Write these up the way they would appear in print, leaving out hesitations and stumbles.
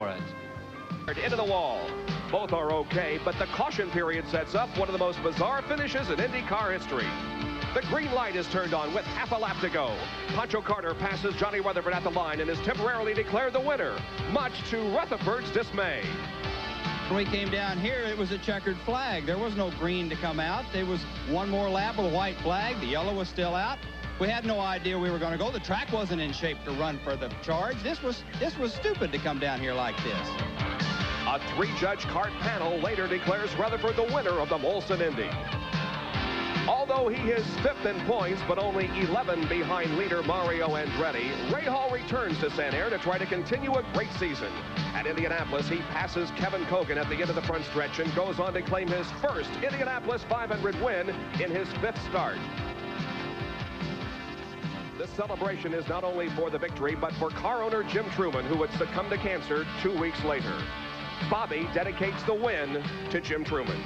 Into the wall. Both are okay, but the caution period sets up one of the most bizarre finishes in IndyCar history. The green light is turned on with half a lap to go. Pancho Carter passes Johnny Rutherford at the line and is temporarily declared the winner, much to Rutherford's dismay. When we came down here, it was a checkered flag. There was no green to come out. There was one more lap with a white flag. The yellow was still out. We had no idea we were going to go. The track wasn't in shape to run for the charge. This was stupid to come down here like this. A three-judge CART panel later declares Rutherford the winner of the Molson Indy. Although he is fifth in points, but only 11 behind leader Mario Andretti, Rahal returns to Sanair to try to continue a great season. At Indianapolis, he passes Kevin Kogan at the end of the front stretch and goes on to claim his first Indianapolis 500 win in his fifth start. This celebration is not only for the victory, but for car owner Jim Truman, who would succumb to cancer 2 weeks later. Bobby dedicates the win to Jim Truman.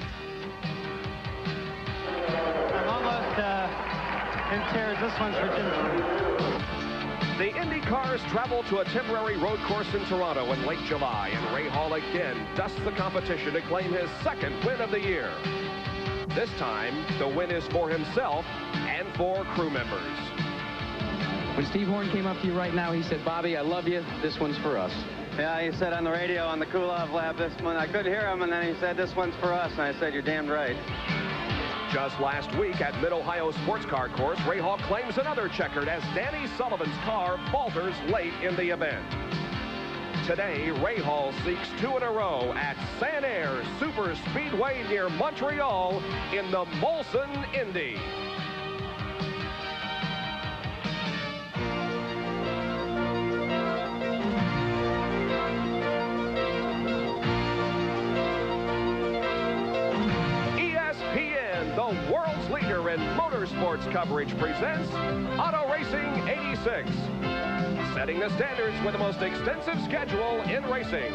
I'm almost in tears. This one's for Jim Truman. The Indy cars travel to a temporary road course in Toronto in late July, and Rahal again dusts the competition to claim his second win of the year. This time, the win is for himself and for crew members. When Steve Horn came up to you right now, he said, "Bobby, I love you. This one's for us." Yeah, he said on the radio on the cool-off lap, this one, I couldn't hear him, and then he said, "This one's for us," and I said, "You're damn right." Just last week at Mid-Ohio Sports Car Course, Rahal claims another checkered as Danny Sullivan's car falters late in the event. Today, Rahal seeks 2 in a row at Sanair Super Speedway near Montreal in the Molson Indy. The world's leader in motorsports coverage presents Auto Racing 86, setting the standards with the most extensive schedule in racing.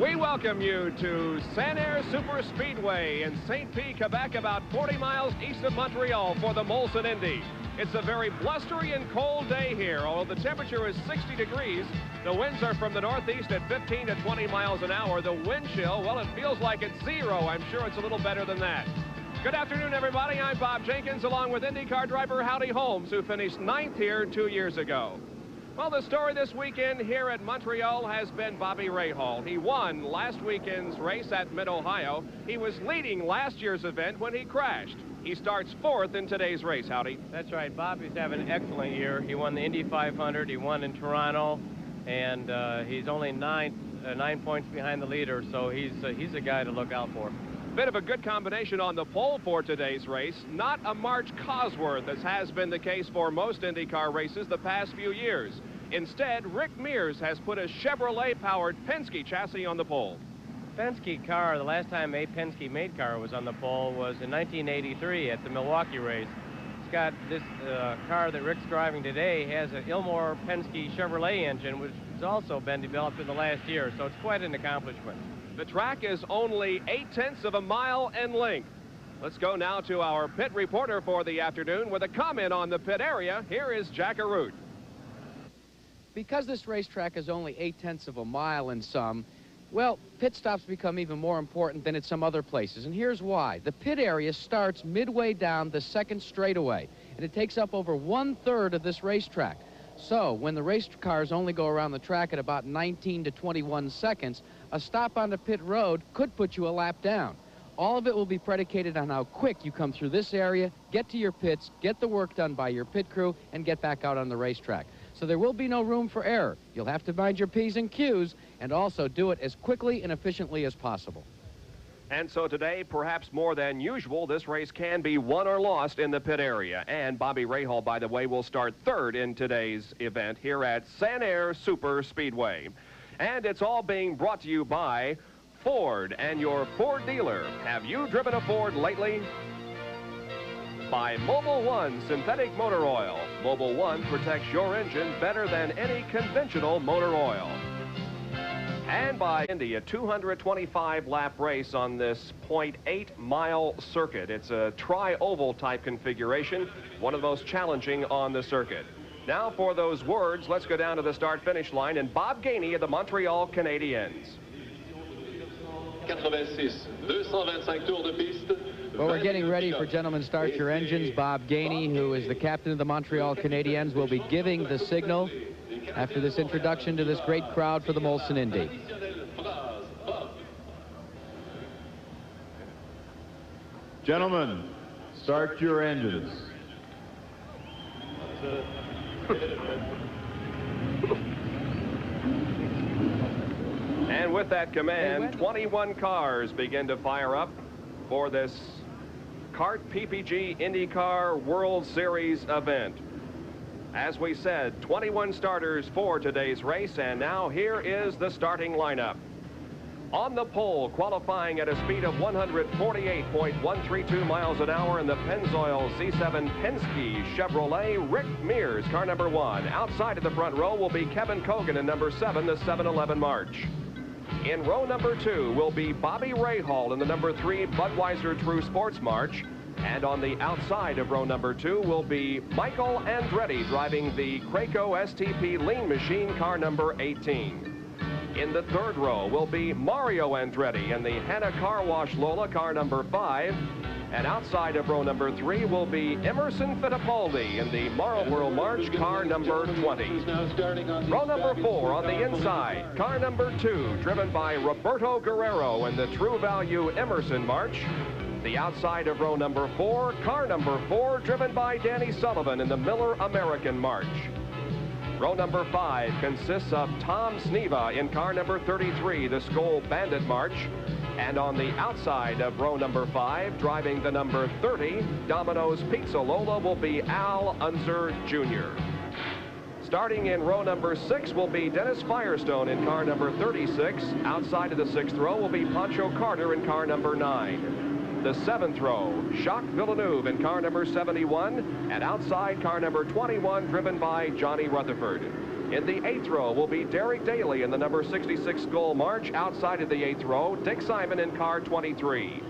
We welcome you to Sanair Super Speedway in St. Pie, Quebec, about 40 miles east of Montreal for the Molson Indy. It's a very blustery and cold day here. Although the temperature is 60 degrees, the winds are from the northeast at 15 to 20 miles an hour. The wind chill, well, it feels like it's 0. I'm sure it's a little better than that. Good afternoon, everybody. I'm Bob Jenkins, along with IndyCar driver Howdy Holmes, who finished 9th here 2 years ago. Well, the story this weekend here at Montreal has been Bobby Rahal. He won last weekend's race at Mid-Ohio. He was leading last year's event when he crashed. He starts 4th in today's race, Howdy. That's right. Bobby's having an excellent year. He won the Indy 500. He won in Toronto, and he's only 9 points behind the leader, so he's a guy to look out for. Bit of a good combination on the pole for today's race. Not a March Cosworth, as has been the case for most IndyCar races the past few years. Instead, Rick Mears has put a Chevrolet-powered Penske chassis on the pole. Penske car, the last time a Penske made car was on the pole was in 1983 at the Milwaukee race. It's got this car that Rick's driving today has an Ilmor Penske Chevrolet engine, which has also been developed in the last year, so it's quite an accomplishment. The track is only 0.8 of a mile in length. Let's go now to our pit reporter for the afternoon with a comment on the pit area. Here is Jack Arute. Because this racetrack is only 0.8 of a mile in some, well, pit stops become even more important than at some other places, and here's why. The pit area starts midway down the second straightaway, and it takes up over 1/3 of this racetrack. So, when the race cars only go around the track at about 19 to 21 seconds, a stop on the pit road could put you a lap down. All of it will be predicated on how quick you come through this area, get to your pits, get the work done by your pit crew, and get back out on the racetrack. So there will be no room for error. You'll have to mind your P's and Q's and also do it as quickly and efficiently as possible. And so today, perhaps more than usual, this race can be won or lost in the pit area. And Bobby Rahal, by the way, will start third in today's event here at Sanair Super Speedway. And it's all being brought to you by Ford and your Ford dealer. Have you driven a Ford lately? By Mobil 1 Synthetic Motor Oil. Mobil 1 protects your engine better than any conventional motor oil. And by Indy, a 225-lap race on this 0.8-mile circuit. It's a tri-oval type configuration, one of the most challenging on the circuit. Now for those words, let's go down to the start-finish line, and Bob Gainey of the Montreal Canadiens. 86, 225 tours de piste. Well, we're getting ready for Gentlemen Start Your Engines. Bob Gainey, who is the captain of the Montreal Canadiens, will be giving the signal after this introduction to this great crowd for the Molson Indy. Gentlemen, start your engines. And with that command, 21 cars begin to fire up for this CART PPG IndyCar World Series event. As we said, 21 starters for today's race, and now here is the starting lineup. On the pole, qualifying at a speed of 148.132 miles an hour in the Pennzoil Z7 Penske Chevrolet, Rick Mears, car number 1. Outside of the front row will be Kevin Kogan in number 7, the 711 March. In row number 2 will be Bobby Rahal in the number 3 Budweiser True Sports March. And on the outside of row number 2 will be Michael Andretti driving the Craco STP Lean Machine car number 18. In the third row will be Mario Andretti in the Hanna Car Wash Lola car number 5. And outside of row number 3 will be Emerson Fittipaldi in the Marlboro March car number 20. Row number 4 on the inside, car number 2 driven by Roberto Guerrero in the True Value Emerson March. The outside of row number 4, car number 4, driven by Danny Sullivan in the Miller American March. Row number 5 consists of Tom Sneva in car number 33, the Skoll Bandit March. And on the outside of row number 5, driving the number 30, Domino's Pizza Lola, will be Al Unser Jr. Starting in row number 6 will be Dennis Firestone in car number 36. Outside of the 6th row will be Pancho Carter in car number 9. The 7th row, Jacques Villeneuve in car number 71, and outside car number 21, driven by Johnny Rutherford. In the 8th row will be Derek Daly in the number 66 Skoll March. Outside of the 8th row, Dick Simon in car 23.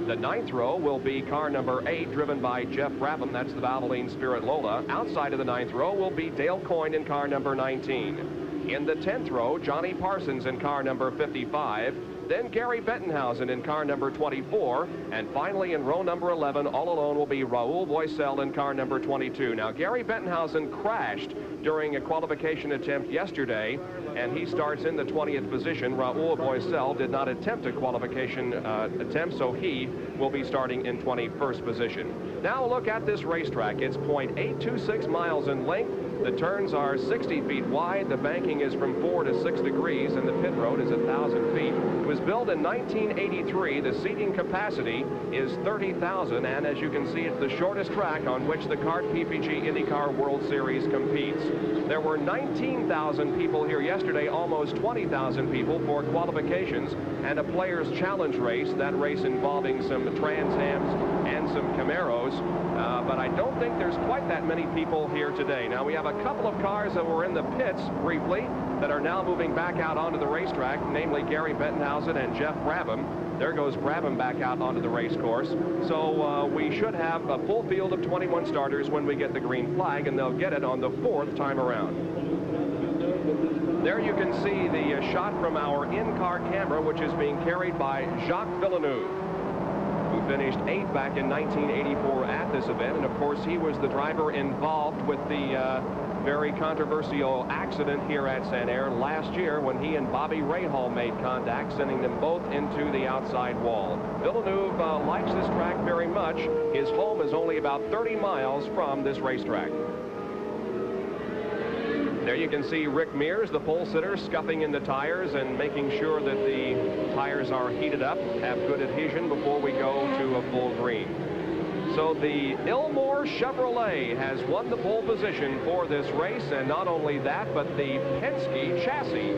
The 9th row will be car number 8, driven by Jeff Brabham. That's the Valvoline Spirit Lola. Outside of the 9th row will be Dale Coyne in car number 19. In the 10th row, Johnny Parsons in car number 55. Then Gary Bettenhausen in car number 24. And finally, in row number 11, all alone will be Raoul Boisel in car number 22. Now, Gary Bettenhausen crashed during a qualification attempt yesterday, and he starts in the 20th position. Raoul Boisel did not attempt a qualification attempt, so he will be starting in 21st position. Now look at this racetrack. It's 0.826 miles in length. The turns are 60 feet wide. The banking is from 4 to 6 degrees, and the pit road is 1,000 feet. It was built in 1983. The seating capacity is 30,000, and as you can see, it's the shortest track on which the CART PPG IndyCar World Series competes. There were 19,000 people here yesterday, almost 20,000 people for qualifications and a Players' Challenge race, that race involving some Trans Ams and some Camaros. But I don't think there's quite that many people here today. Now, we have a couple of cars that were in the pits briefly that are now moving back out onto the racetrack, namely Gary Bettenhausen and Jeff Brabham. There goes Brabham back out onto the race course. So we should have a full field of 21 starters when we get the green flag, and they'll get it on the 4th time around. There you can see the shot from our in-car camera, which is being carried by Jacques Villeneuve, who finished 8th back in 1984 at this event. And of course, he was the driver involved with the very controversial accident here at Sanair last year when he and Bobby Rahal made contact, sending them both into the outside wall. Villeneuve likes this track very much. His home is only about 30 miles from this racetrack. There you can see Rick Mears, the pole sitter, scuffing in the tires and making sure that the tires are heated up, have good adhesion before we go to a full green. So the Ilmor Chevrolet has won the pole position for this race, and not only that, but the Penske chassis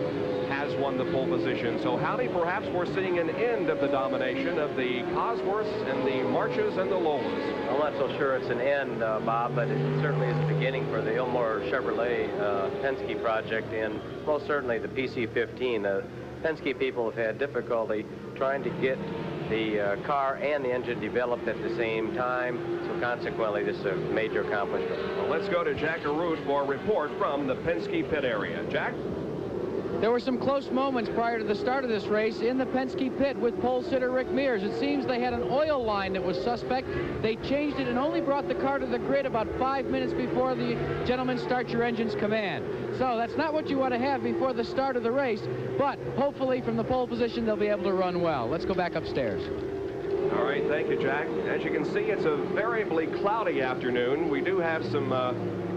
has won the pole position. So, Howdy, perhaps we're seeing an end of the domination of the Cosworths and the Marches and the Lolas. I'm not so sure it's an end, Bob, but it certainly is a beginning for the Ilmor Chevrolet Penske project, and most certainly the PC-15. The Penske people have had difficulty trying to get the car and the engine developed at the same time, so consequently this is a major accomplishment. Well, let's go to Jack Arute for a report from the Penske pit area. Jack? There were some close moments prior to the start of this race in the Penske pit with pole sitter Rick Mears. It seems they had an oil line that was suspect. They changed it and only brought the car to the grid about 5 minutes before the gentlemen start your engines command. So that's not what you want to have before the start of the race, but hopefully from the pole position they'll be able to run well. Let's go back upstairs. All right, thank you, Jack. As you can see, it's a variably cloudy afternoon. We do have some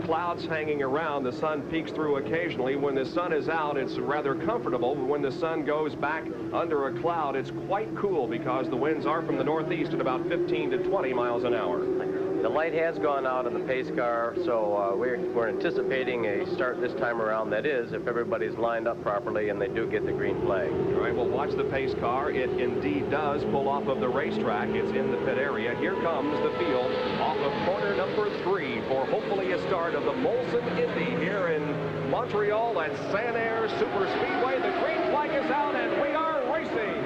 clouds hanging around. The sun peeks through occasionally. When the sun is out, it's rather comfortable. But when the sun goes back under a cloud, it's quite cool because the winds are from the northeast at about 15 to 20 miles an hour. The light has gone out on the pace car, so we're anticipating a start this time around. That is, if everybody's lined up properly and they do get the green flag. All right, we'll watch the pace car. It indeed does pull off of the racetrack. It's in the pit area. Here comes the field off of corner number 3 for hopefully a start of the Molson Indy here in Montreal at Sanair Super Speedway. The green flag is out and we are racing.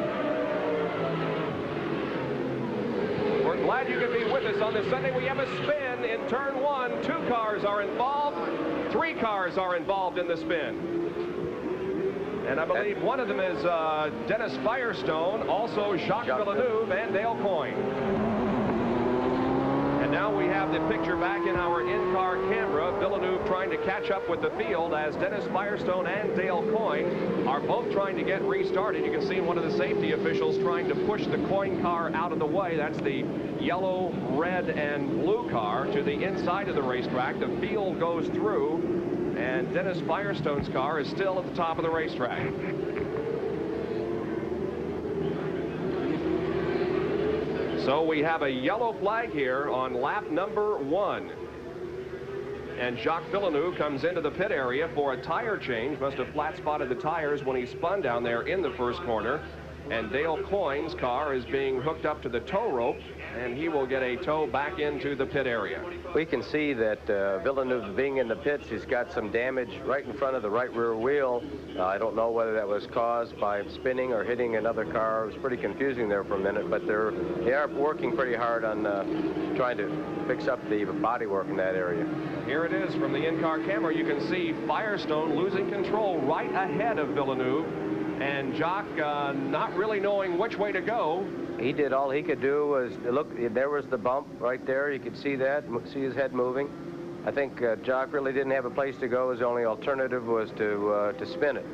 We're glad you could be with us on this Sunday. We have a spin in turn 1. 2 cars are involved. 3 cars are involved in the spin. And I believe one of them is Dennis Firestone, also Jacques Villeneuve and Dale Coyne. And now we have the picture back in our in-car camera. Villeneuve trying to catch up with the field as Dennis Firestone and Dale Coyne are both trying to get restarted. You can see one of the safety officials trying to push the Coyne car out of the way. That's the yellow, red, and blue car to the inside of the racetrack. The field goes through, and Dennis Firestone's car is still at the top of the racetrack. So we have a yellow flag here on lap number 1. And Jacques Villeneuve comes into the pit area for a tire change. Must have flat spotted the tires when he spun down there in the first corner. And Dale Coyne's car is being hooked up to the tow rope, and he will get a tow back into the pit area. We can see that Villeneuve being in the pits, he's got some damage right in front of the right rear wheel. I don't know whether that was caused by spinning or hitting another car. It was pretty confusing there for a minute, but they are working pretty hard on trying to fix up the bodywork in that area. Here it is from the in-car camera. You can see Firestone losing control right ahead of Villeneuve, and Jacques not really knowing which way to go. He did all he could do was look. There was the bump right there. You could see that, see his head moving. I think Jacques really didn't have a place to go. His only alternative was to spin it.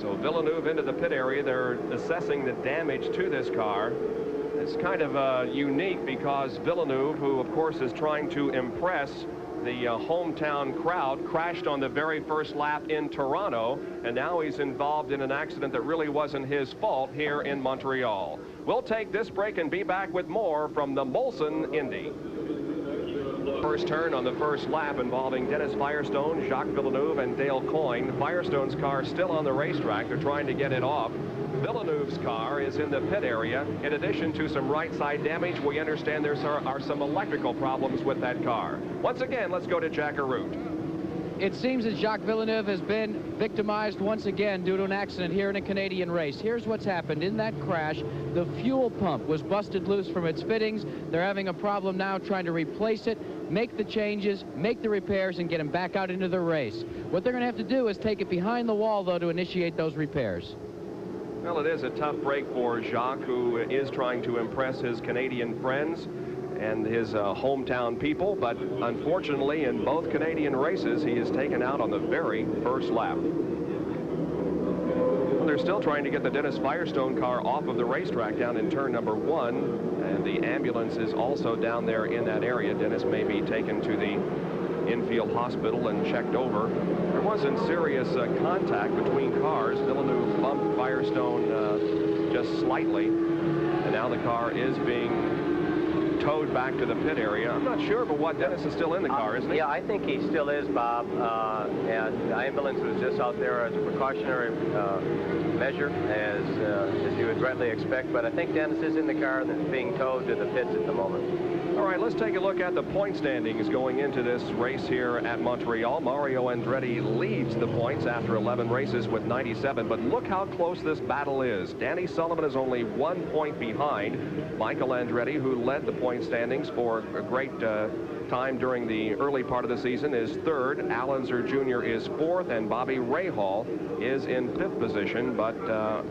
So Villeneuve into the pit area. They're assessing the damage to this car. It's kind of unique because Villeneuve, who of course is trying to impress the hometown crowd, crashed on the very first lap in Toronto, and now he's involved in an accident that really wasn't his fault here in Montreal. We'll take this break and be back with more from the Molson Indy. First turn on the first lap involving Dennis Firestone, Jacques Villeneuve, and Dale Coyne. Firestone's car still on the racetrack. They're trying to get it off. Villeneuve's car is in the pit area. In addition to some right side damage, we understand there are some electrical problems with that car. Once again, let's go to Jack Arute. It seems that Jacques Villeneuve has been victimized once again due to an accident here in a Canadian race. Here's what's happened. In that crash, the fuel pump was busted loose from its fittings. They're having a problem now trying to replace it, make the changes, make the repairs, and get him back out into the race. What they're going to have to do is take it behind the wall, though, to initiate those repairs. Well, it is a tough break for Jacques, who is trying to impress his Canadian friends and his hometown people, but unfortunately in both Canadian races he is taken out on the very first lap. Well, they're still trying to get the Dennis Firestone car off of the racetrack down in turn number 1, and the ambulance is also down there in that area. Dennis may be taken to the infield hospital and checked over. There wasn't serious contact between cars. Villeneuve bumped Firestone just slightly, and now the car is being towed back to the pit area. I'm not sure, but what, Dennis is still in the car, isn't he? Yeah, I think he still is, Bob. And the ambulance was just out there as a precautionary measure, as you would rightly expect. But I think Dennis is in the car and is being towed to the pits at the moment. All right, let's take a look at the point standings going into this race here at Montreal. Mario Andretti leads the points after 11 races with 97, but look how close this battle is. Danny Sullivan is only 1 point behind Michael Andretti, who led the point standings for a great time during the early part of the season, is third. Allenzer Jr. is fourth, and Bobby Rahal is in fifth position, but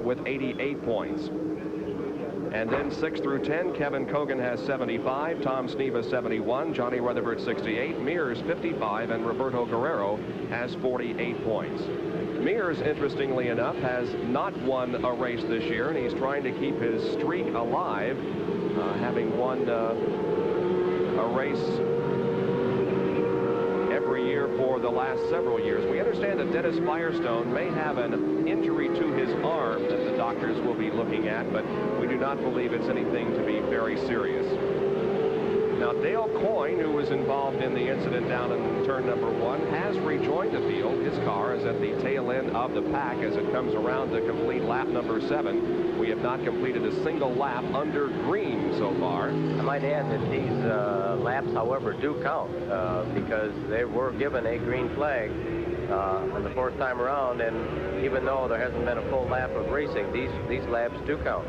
with 88 points. And then 6 through 10, Kevin Kogan has 75, Tom Sneva 71, Johnny Rutherford 68, Mears 55, and Roberto Guerrero has 48 points. Mears, interestingly enough, has not won a race this year, and he's trying to keep his streak alive, having won a race every year for the last several years. We understand that Dennis Firestone may have an injury to his arm that the doctors will be looking at, but we do not believe it's anything to be very serious. Now, Dale Coyne, who was involved in the incident down in turn number 1, has rejoined the field. His car is at the tail end of the pack as it comes around to complete lap number 7. We have not completed a single lap under green so far. I might add that these laps, however, do count because they were given a green flag on the 4th time around, and even though there hasn't been a full lap of racing, these laps do count.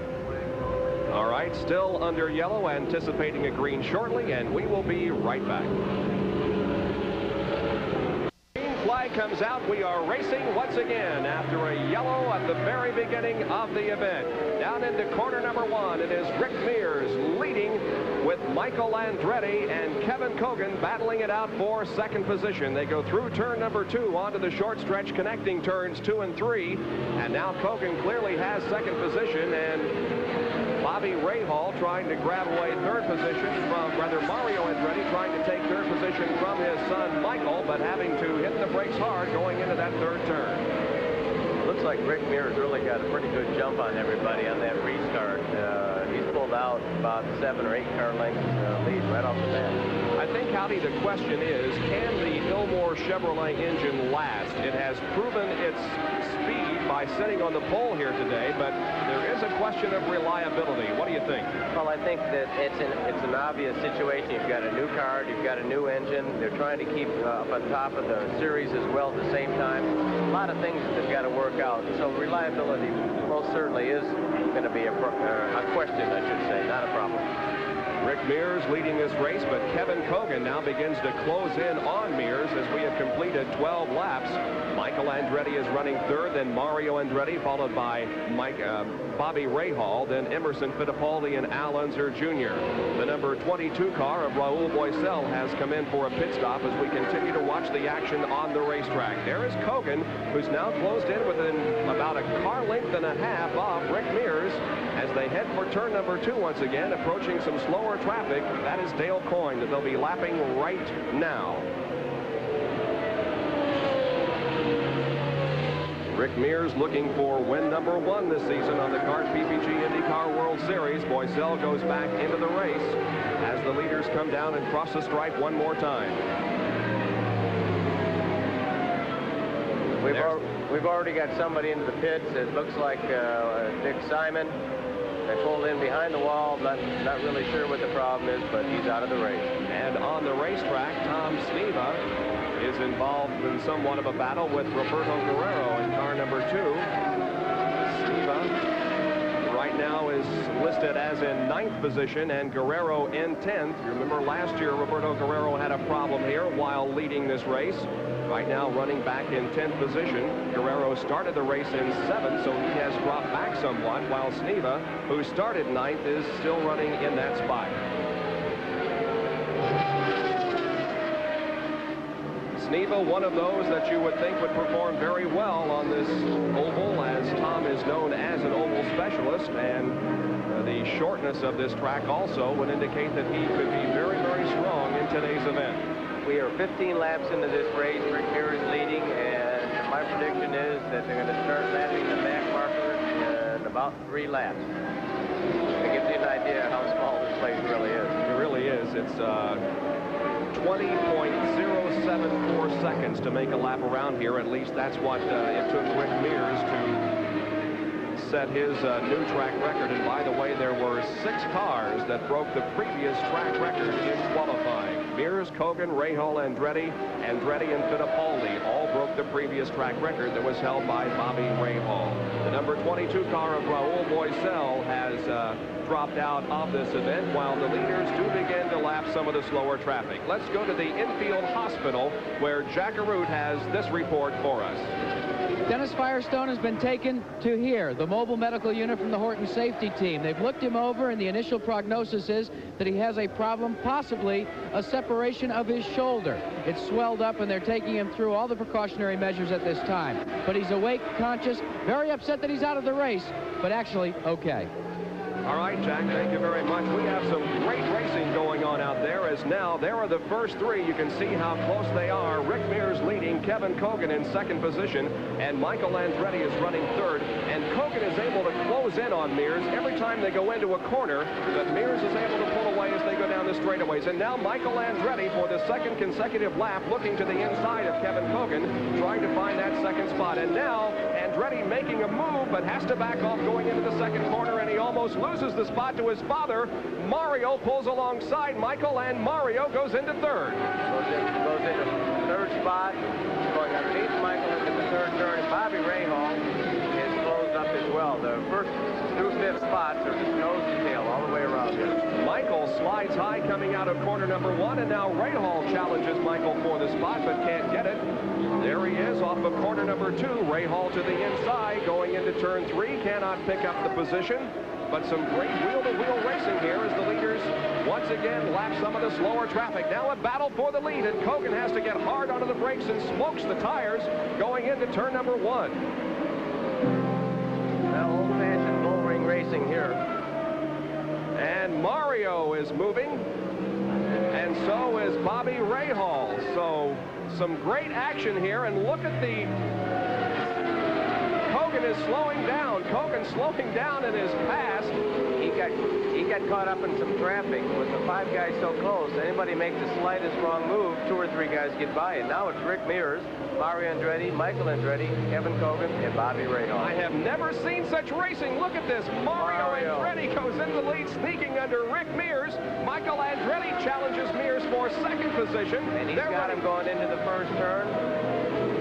All right, still under yellow, anticipating a green shortly, and we will be right back. Green flag comes out. We are racing once again after a yellow at the very beginning of the event. Down into corner number 1, it is Rick Mears leading with Michael Andretti and Kevin Kogan battling it out for second position. They go through turn number 2 onto the short stretch connecting turns 2 and 3, and now Kogan clearly has second position, and Bobby Rahal trying to grab away third position from, Mario Andretti trying to take third position from his son Michael, but having to hit the brakes hard going into that third turn. Looks like Rick Mears really got a pretty good jump on everybody on that restart. He's pulled out about 7 or 8 car lengths lead right off the bat. I think, Howdy, the question is, can the Ilmor Chevrolet engine last? It has proven its speed by sitting on the pole here today, but there is a question of reliability. What do you think? Well, I think that it's an obvious situation. You've got a new car, you've got a new engine. They're trying to keep up on top of the series as well at the same time. A lot of things that they've got to work out. So reliability most certainly is going to be a question, I should say, not a problem. Rick Mears leading this race, but Kevin Kogan now begins to close in on Mears as we have completed 12 laps. Michael Andretti is running third, then Mario Andretti, followed by Bobby Rahal, then Emerson Fittipaldi and Al Unser Jr. The number 22 car of Raul Boisel has come in for a pit stop as we continue to watch the action on the racetrack. There is Kogan, who's now closed in within about a car length and a half of Rick Mears as they head for turn number 2 once again, approaching some slower traffic. That is Dale Coyne that they'll be lapping right now. Rick Mears looking for win number 1 this season on the CART PPG IndyCar World Series. Boisel goes back into the race as the leaders come down and cross the stripe one more time. We've already got somebody into the pits. It looks like Dick Simon. They pulled in behind the wall. Not really sure what the problem is, but he's out of the race. And on the racetrack, Tom Sneva is involved in somewhat of a battle with Roberto Guerrero in car number 2. Sneva right now is listed as in 9th position and Guerrero in 10th. You remember last year Roberto Guerrero had a problem here while leading this race. Right now running back in 10th position. Guerrero started the race in 7th, so he has dropped back somewhat, while Sneva, who started 9th, is still running in that spot. Sneva, one of those that you would think would perform very well on this oval, as Tom is known as an oval specialist, and the shortness of this track also would indicate that he could be very, very strong in today's event. We are 15 laps into this race. Rick Mears is leading, and my prediction is that they're going to start lapping the back markers in about 3 laps. It gives you an idea how small this place really is. It really is. It's 20.074 seconds to make a lap around here. At least that's what it took Rick Mears to set his new track record. And by the way, there were 6 cars that broke the previous track record in qualifying. Mears, Kogan, Rahal, Andretti, and Fittipaldi all broke the previous track record that was held by Bobby Rahal. The number 22 car of Raul Boisel has dropped out of this event, while the leaders do begin to lap some of the slower traffic. Let's go to the infield hospital, where Jack Arute has this report for us. Dennis Firestone has been taken to here, the mobile medical unit from the Horton safety team. They've looked him over, and the initial prognosis is that he has a problem, possibly a separation of his shoulder. It's swelled up, and they're taking him through all the precautionary measures at this time. But he's awake, conscious, very upset that he's out of the race, but actually okay. All right, Jack, thank you very much. We have some great racing going on out there, as now there are the first 3. You can see how close they are. Rick Mears leading, Kevin Kogan in 2nd position, and Michael Andretti is running 3rd. And Kogan is able to close in on Mears every time they go into a corner, but Mears is able to pull away as they go down the straightaways. And now Michael Andretti, for the 2nd consecutive lap, looking to the inside of Kevin Kogan, trying to find that 2nd spot. And now Andretti making a move, but has to back off going into the 2nd corner, and he almost loses the spot to his father. Mario pulls alongside Michael, and Mario goes into 3rd. Goes into 3rd spot, going underneath Michael into the 3rd turn. Bobby Rahal is closed up as well. The 1st through 5th spots are just nose to tail all the way around here. Michael slides high coming out of corner number 1, and now Rahal challenges Michael for the spot, but can't get it. There he is off of corner number 2. Rahal to the inside, going into turn 3, cannot pick up the position. But some great wheel-to-wheel racing here as the leaders once again lap some of the slower traffic. Now a battle for the lead, and Kogan has to get hard onto the brakes and smokes the tires going into turn number 1. Well, old-fashioned bullring racing here. And Mario is moving, and so is Bobby Rahal. So some great action here, and look at the... Kogan is slowing down. Kogan slowing down in his pass. He got caught up in some traffic with the 5 guys so close. Anybody makes the slightest wrong move, 2 or 3 guys get by. And now it's Rick Mears, Mario Andretti, Michael Andretti, Kevin Kogan, and Bobby Rahal. I have never seen such racing. Look at this. Mario Andretti goes into the lead, sneaking under Rick Mears. Michael Andretti challenges Mears for 2nd position. And he's got him going into the 1st turn.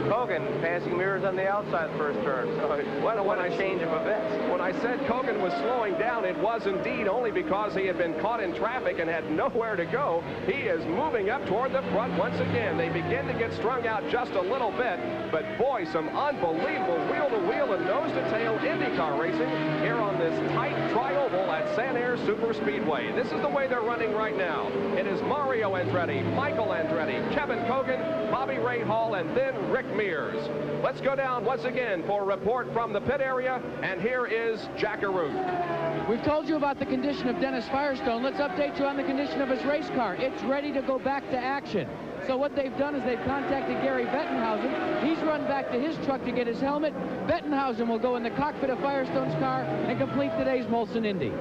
Kogan passing Mears on the outside 1st turn. So what a change of events. When I said Kogan was slowing down, it was indeed only because he had been caught in traffic and had nowhere to go. He is moving up toward the front once again. They begin to get strung out just a little bit, but boy, some unbelievable wheel-to-wheel and nose-to-tail IndyCar racing here on this tight tri-oval at Sanair Superspeedway. This is the way they're running right now. It is Mario Andretti, Michael Andretti, Kevin Kogan, Bobby Rahal, and then Rick Mears. Let's go down once again for a report from the pit area, and here is Jack Arute. We've told you about the condition of Dennis Firestone. Let's update you on the condition of his race car. It's ready to go back to action. So what they've done is they've contacted Gary Bettenhausen. He's run back to his truck to get his helmet. Bettenhausen will go in the cockpit of Firestone's car and complete today's Molson Indy.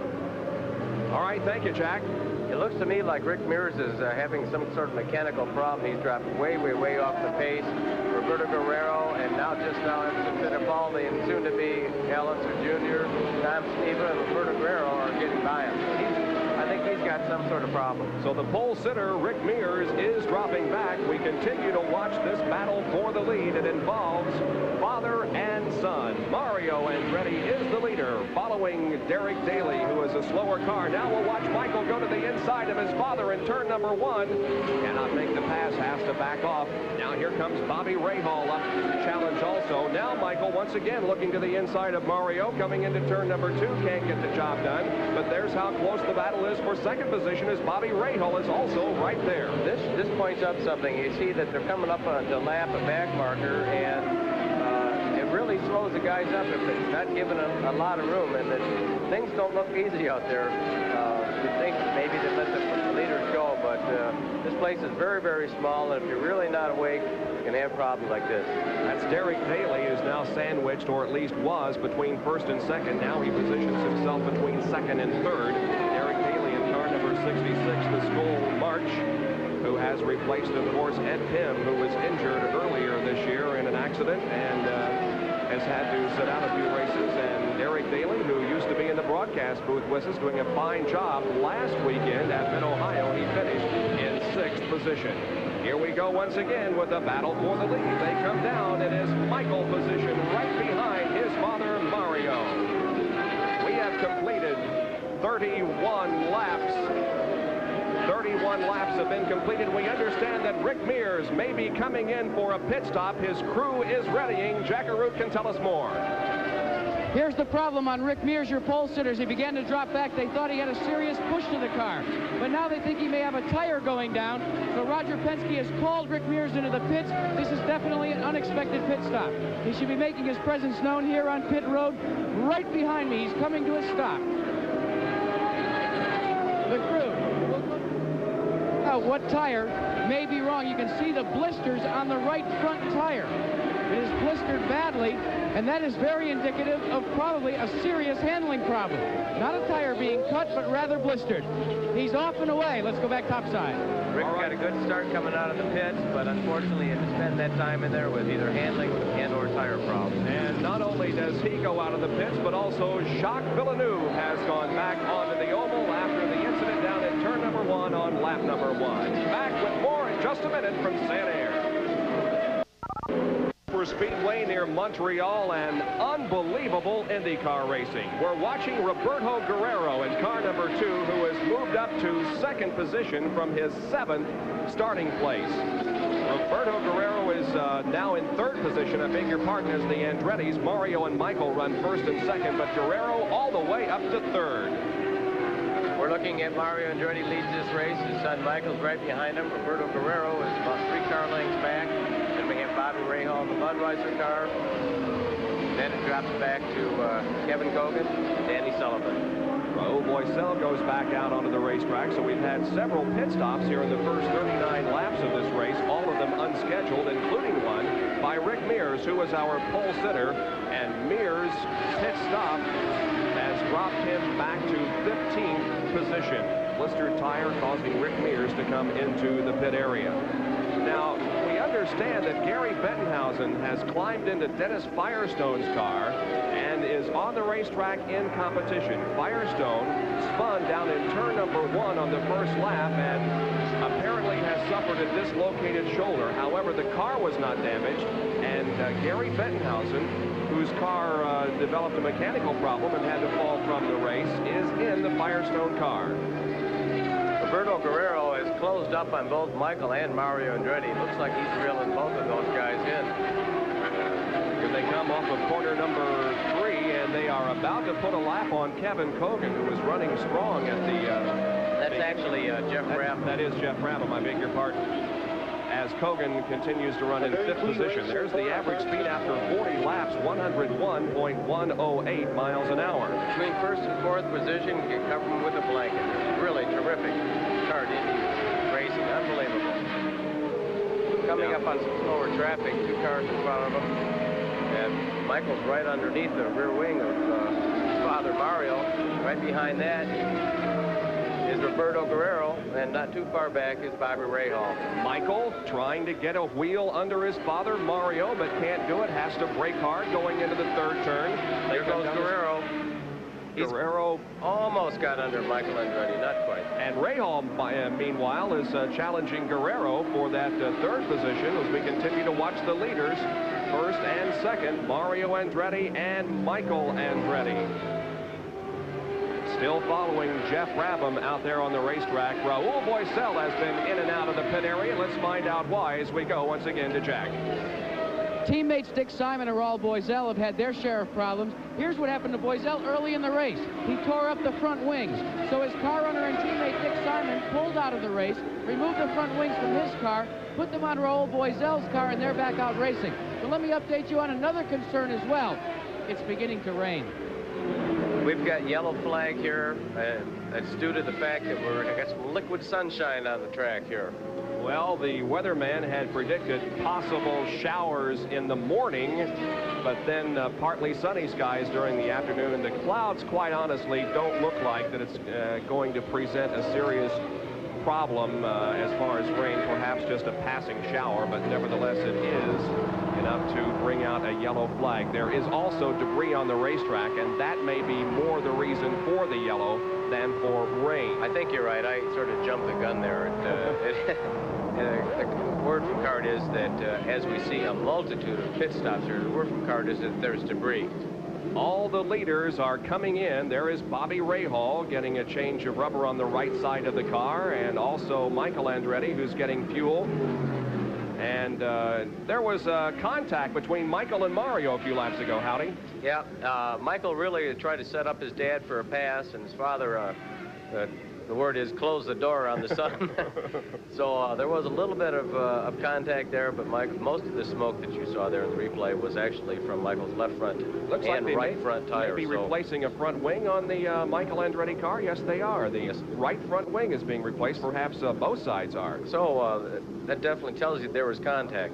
All right, thank you, Jack. It looks to me like Rick Mears is having some sort of mechanical problem. He's dropped way, way, way off the pace. Roberto Guerrero, and just now Emerson Fittipaldi, and soon to be Alonso Jr., Tom Steva, and Roberto Guerrero are getting by him. I think he's got some sort of problem. So the pole sitter, Rick Mears, is dropping back. We continue to watch this battle for the lead. It involves father and son. Mario Andretti is the leader, following Derek Daly, who is a slower car. Now we'll watch Michael go to the inside of his father in turn number 1. Cannot make the pass, has to back off. Now here comes Bobby Rahal up to challenge also. Now Michael once again looking to the inside of Mario, coming into turn number 2. Can't get the job done, but there's how close the battle is for 2nd position, as Bobby Rahal is also right there. This points up something. You see that they're coming up on to lap a back marker, and it really slows the guys up if it's not giving them a lot of room, and things don't look easy out there. You'd think maybe they let the leaders go, but this This place is very, very small, and if you're really not awake, you can have problems like this. That's Derek Daly, who's now sandwiched, or at least was, between first and second. Now he positions himself between second and third. Derek Daly in car number 66, the Skoll March, who has replaced, of course, Ed Pym, who was injured earlier this year in an accident and has had to sit out a few races. And Derek Daly, who used to be in the broadcast booth with us, doing a fine job last weekend at Mid-Ohio. He finished in 6th position. Here we go once again with the battle for the lead. They come down. It is Michael positioned right behind his father, Mario. We have completed 31 laps. 31 laps have been completed. We understand that Rick Mears may be coming in for a pit stop. His crew is readying. Jack Arute can tell us more. Here's the problem on Rick Mears, your pole sitters. He began to drop back. They thought he had a serious push to the car. But now they think he may have a tire going down. So Roger Penske has called Rick Mears into the pits. This is definitely an unexpected pit stop. He should be making his presence known here on pit road. Right behind me, he's coming to a stop. The crew. Now, what tire may be wrong? You can see the blisters on the right front tire. It is blistered badly, and that is very indicative of probably a serious handling problem. Not a tire being cut, but rather blistered. He's off and away. Let's go back topside. Rick got a good start coming out of the pits, but unfortunately he had to spend that time in there with either handling and/or tire problems. And not only does he go out of the pits, but also Jacques Villeneuve has gone back onto the oval after the incident down in turn number 1 on lap number 1. Back with more in just a minute from Sanair. Speedway near Montreal, and unbelievable IndyCar racing. We're watching Roberto Guerrero in car number 2, who has moved up to 2nd position from his 7th starting place. Roberto Guerrero is now in 3rd position. I beg your pardon, as the Andretti's Mario and Michael run 1st and 2nd, but Guerrero all the way up to 3rd. We're looking at Mario Andretti leads this race. His son Michael's right behind him. Roberto Guerrero is about 3 car lengths back. Then we have Bobby Rahal in the Budweiser car. Then it drops back to Kevin Kogan, Danny Sullivan. Raul Boisel goes back out onto the racetrack, so we've had several pit stops here in the first 39 laps of this race, all of them unscheduled, including one by Rick Mears, who was our pole sitter, and Mears' pit stop has dropped him back to 15th position. Blistered tire causing Rick Mears to come into the pit area. Now, we understand that Gary Bettenhausen has climbed into Dennis Firestone's car and is on the racetrack in competition. Firestone spun down in turn number 1 on the first lap and apparently has suffered a dislocated shoulder. However, the car was not damaged, and Gary Bettenhausen, whose car developed a mechanical problem and had to fall from the race, is in the Firestone car. Roberto Guerrero has closed up on both Michael and Mario Andretti. Looks like he's reeling both of those guys in. Here they come off of corner number 3, and they are about to put a lap on Kevin Kogan, who was running strong at the... That's actually Jeff Brabham. That is Jeff Brabham, I beg your pardon. As Kogan continues to run in 5th position. There's the average speed after 40 laps, 101.108 miles an hour. Between 1st and 4th position, you can cover them with a blanket. Really terrific CART Indy racing, unbelievable. Coming up on some slower traffic, 2 cars in front of him, and Michael's right underneath the rear wing of his father Mario. Right behind that is Roberto Guerrero, and not too far back is Bobby Rahal. Michael trying to get a wheel under his father Mario, but can't do it. Has to brake hard going into the 3rd turn. There goes Guerrero. Guerrero almost got under Michael Andretti, not quite. And Rahal, meanwhile, is challenging Guerrero for that 3rd position as we continue to watch the leaders. 1st and 2nd, Mario Andretti and Michael Andretti. Still following Jeff Brabham out there on the racetrack. Raul Boisel has been in and out of the pit area. Let's find out why as we go once again to Jack. Teammates Dick Simon and Raul Boisel have had their share of problems. Here's what happened to Boisel early in the race. He tore up the front wings. So his car owner and teammate Dick Simon pulled out of the race, removed the front wings from his car, put them on Raul Boisel's car, and they're back out racing. But let me update you on another concern as well. It's beginning to rain. We've got yellow flag here, and it's due to the fact that I got some liquid sunshine on the track here. Well, the weatherman had predicted possible showers in the morning, but then partly sunny skies during the afternoon. The clouds, quite honestly, don't look like that it's going to present a serious problem as far as rain, perhaps just a passing shower, but nevertheless it is enough to bring out a yellow flag. There is also debris on the racetrack, and that may be more the reason for the yellow than for rain. I think you're right. I sort of jumped the gun there. The word from CART is that as we see a multitude of pit stops here, the word from CART is that there's debris. All the leaders are coming in. There is Bobby Rahal getting a change of rubber on the right side of the car, and also Michael Andretti, who's getting fuel. And there was contact between Michael and Mario a few laps ago, Howdy. Yeah, Michael really tried to set up his dad for a pass, and his father, the word is close the door on the son. So there was a little bit of contact there, but most of the smoke that you saw there in the replay was actually from Michael's left front Looks and like right front tire. Maybe replacing a front wing on the Michael Andretti car. Yes, they are. The right front wing is being replaced. Perhaps both sides are. So that definitely tells you there was contact.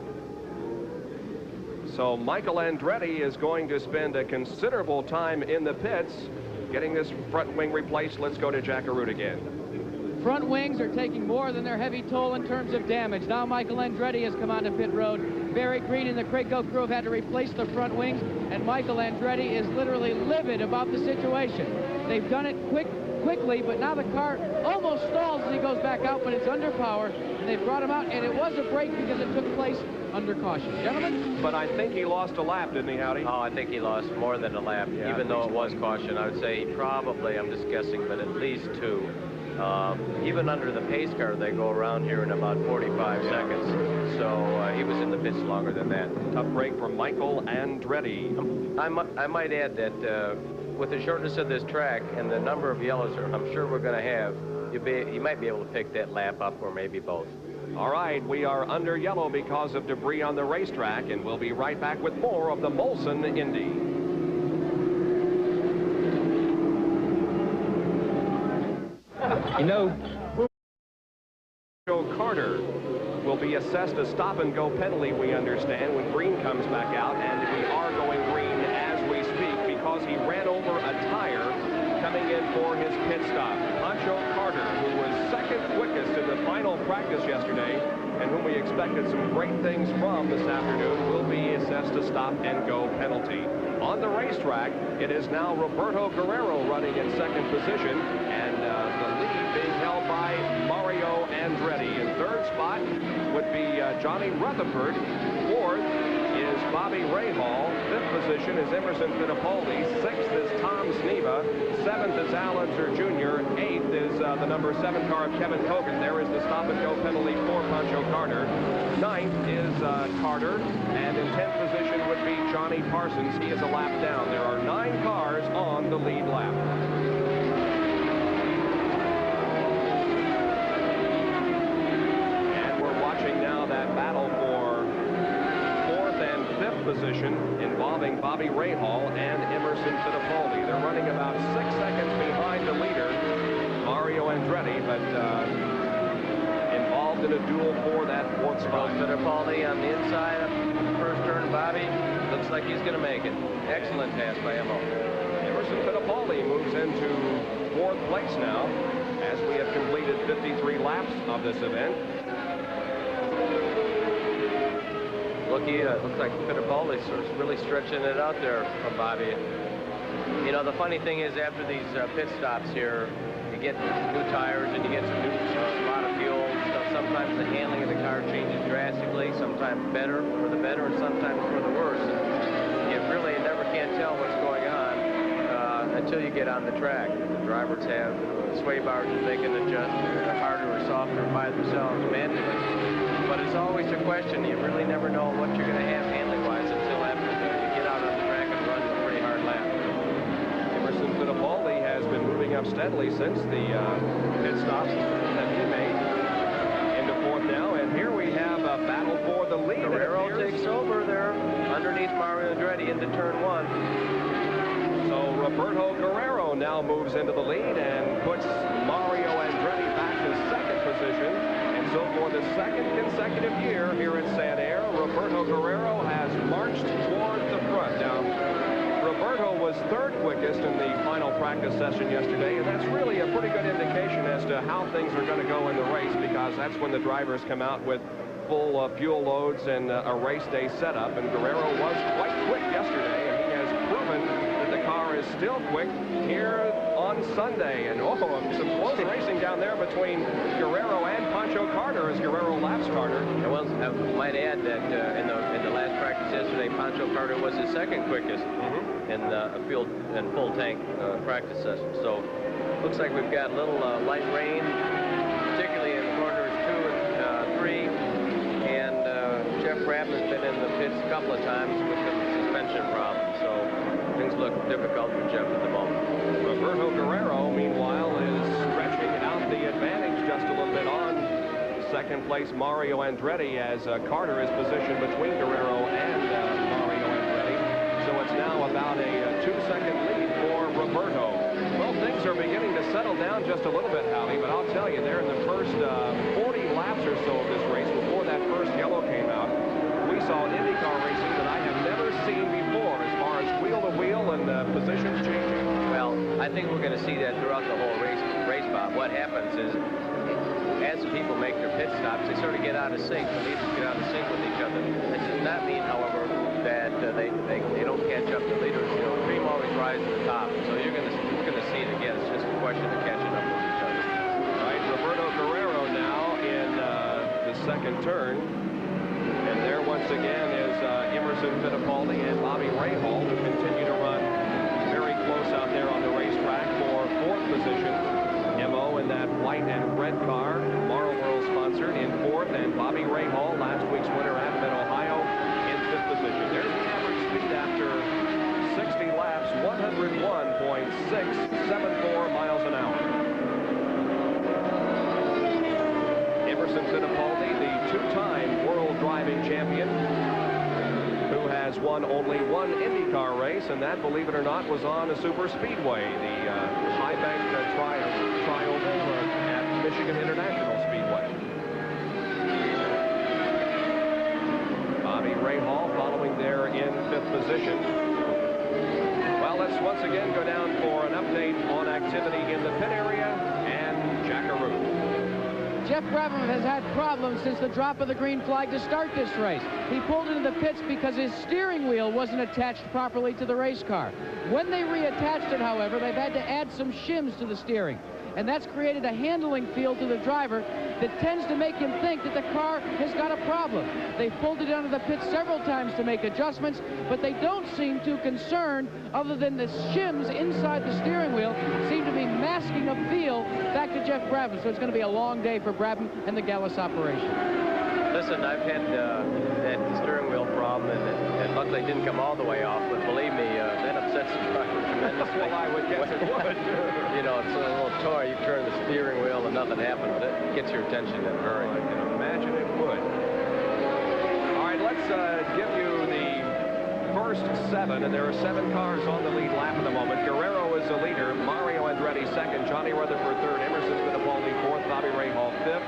So Michael Andretti is going to spend a considerable time in the pits getting this front wing replaced. Let's go to Jack Arute again. Front wings are taking more than their heavy toll in terms of damage. Now Michael Andretti has come onto pit road. Barry Green and the Craigco crew have had to replace the front wings, and Michael Andretti is literally livid about the situation. They've done it quickly, but now the car almost stalls as he goes back out, but it's under power, and they've brought him out, and it was a break because it took place under caution. Gentlemen? But I think he lost a lap, didn't he, Howdy? Oh, I think he lost more than a lap, yeah, even though it was caution. I would say he probably, I'm just guessing, but at least 2. Even under the pace car, they go around here in about 45 seconds. So he was in the pits longer than that. Tough break for Michael Andretti. I might add that with the shortness of this track and the number of yellows I'm sure we're going to have, you might be able to pick that lap up, or maybe both. All right, we are under yellow because of debris on the racetrack, and we'll be right back with more of the Molson Indy. You know, Joe Carter will be assessed a stop-and-go penalty, we understand, when Green comes back out, and we are going green as we speak because he ran over a tire coming in for his pit stop. Pancho Carter, who was second quickest in the final practice yesterday, and whom we expected some great things from this afternoon, will be assessed a stop-and-go penalty. On the racetrack, it is now Roberto Guerrero running in second position, and the lead being held by Mario Andretti. In third spot would be Johnny Rutherford. Fourth is Bobby Rahal. Fifth position is Emerson Fittipaldi. Sixth is Tom Sneva. Seventh is Al Unser Jr. Eighth is the number 7 car of Kevin Hogan. There is the stop-and-go penalty for Pancho Carter. Ninth is Carter, and in 10th position would be Johnny Parsons. He is a lap down. There are 9 cars on the lead lap. And we're watching now that battle for 4th and 5th position involving Bobby Rahal and Emerson Fittipaldi. They're running about 6 seconds behind the leader, Mario Andretti, but involved in a duel for that 4th spot. Fittipaldi on the inside of first turn. Bobby looks like he's going to make it. Excellent pass by Emo. Emerson Fittipaldi moves into 4th place now as we have completed 53 laps of this event. Looks like Fittipaldi's really stretching it out there from Bobby. You know, the funny thing is, after these pit stops here, you get new tires and you get some new lot of fuel and stuff. Sometimes the handling of the car changes drastically, sometimes better for the better and sometimes for the worse. And you really never can tell what's going on until you get on the track. The drivers have sway bars that they can adjust harder or softer by themselves manually. But it's always a question. You really never know what you're going to have handling-wise until after you get out on the track and run a pretty hard lap. Emerson Fittipaldi has been moving up steadily since the pit stops that he made into 4th now. And here we have a battle for the lead. Guerrero takes over there underneath Mario Andretti into turn 1. So Roberto Guerrero now moves into the lead and puts Mario Andretti back to second position. And so for the second consecutive year here at Sanair, Roberto Guerrero has marched toward the front. Now, Roberto was third quickest in the final practice session yesterday, and that's really a pretty good indication as to how things are going to go in the race, because that's when the drivers come out with full fuel loads and a race day setup. And Guerrero was quite quick yesterday, and he has proven that the car is still quick here on Sunday. And some close racing down there between Guerrero and Pancho Carter as Guerrero laps Carter. Well, I might add that in the last practice yesterday, Pancho Carter was his second quickest in a fuel and full tank practice session. So looks like we've got a little light rain, particularly in corners 2 and 3. And Jeff Brabham's been in the pits a couple of times with the suspension problem. So things look difficult for Jeff at the moment. Roberto Guerrero, meanwhile, is stretching out the advantage just a little bit on second place Mario Andretti, as Carter is positioned between Guerrero and Mario Andretti. So it's now about a 2-second lead for Roberto. Well, things are beginning to settle down just a little bit, Howie, but I'll tell you, there in the first 40 laps or so of this race, before that first yellow came out, we saw IndyCar racing that I have never seen before, as far as wheel-to-wheel and positions changing. Well, I think we're going to see that throughout the whole race, Bob. What happens is, as people make their pit stops, they sort of get out of sync. The leaders get out of sync with each other. That does not mean, however, that they don't catch up. The leaders, you know, cream always rises to the top. So we're going to see it again. It's just a question of catching up with each other. All right, Roberto Guerrero now in the second turn. And there once again is Emerson Fittipaldi and Bobby Rahal, who continue to run very close out there on the racetrack for fourth position. MO in that white and red car, Marlboro sponsored, in fourth, and Bobby Rahal, last week's winner at Mid-Ohio, in fifth position. There's the average speed after 60 laps, 101.674 miles an hour. Emerson Fittipaldi, the two-time world driving champion, who has won only one IndyCar race, and that, believe it or not, was on a super speedway, the High Bank Tri-Oval at Michigan International Speedway. Bobby Rahal following there in fifth position. Well, let's once again go down for an update on activity in the pit area and Jackaroo. Jeff Brabham has had problems since the drop of the green flag to start this race. He pulled into the pits because his steering wheel wasn't attached properly to the race car. When they reattached it, however, they've had to add some shims to the steering. And that's created a handling feel to the driver that tends to make him think that the car has got a problem. They've pulled it out of the pits several times to make adjustments, but they don't seem too concerned, other than the shims inside the steering wheel seem to be masking a feel back to Jeff Brabham. So it's going to be a long day for Brabham and the Gallus operation. Listen, I've had that steering wheel problem, and luckily it didn't come all the way off, but believe me, that upsets the driver tremendously. Well, I would guess it would. You know, it's a little toy. You turn the steering wheel and nothing happens. It gets your attention in a hurry. I can imagine it would. All right, let's give you the first 7, and there are 7 cars on the lead lap at the moment. Guerrero is the leader, Mario Andretti second, Johnny Rutherford third, Emerson Fittipaldi fourth, Bobby Rahal fifth.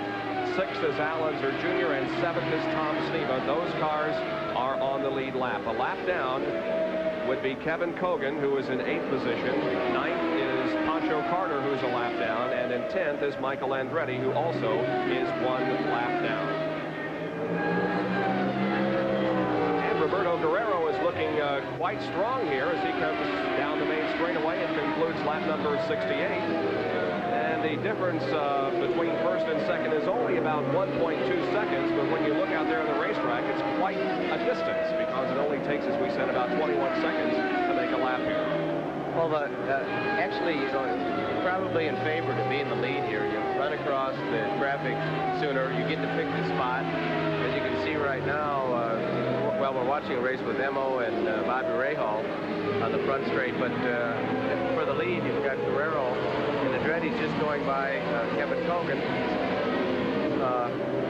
6th is Al Unser Jr., and 7th is Tom Sneva. Those cars are on the lead lap. A lap down would be Kevin Kogan, who is in 8th position. 9th is Pancho Carter, who's a lap down. And in 10th is Michael Andretti, who also is 1 lap down. And Roberto Guerrero is looking quite strong here as he comes down the main straightaway and concludes lap number 68. And the difference between first and second is only about 1.2 seconds, but when you look out there on the racetrack, it's quite a distance, because it only takes, as we said, about 21 seconds to make a lap here. Well, actually, you know, you're probably in favor to be in the lead here. You run across the traffic sooner, you get to pick the spot. As you can see right now, well, we're watching a race with Emo and Bobby Rahal on the front straight, but for the lead, you've got Guerrero, and Andretti's just going by Kevin Kogan.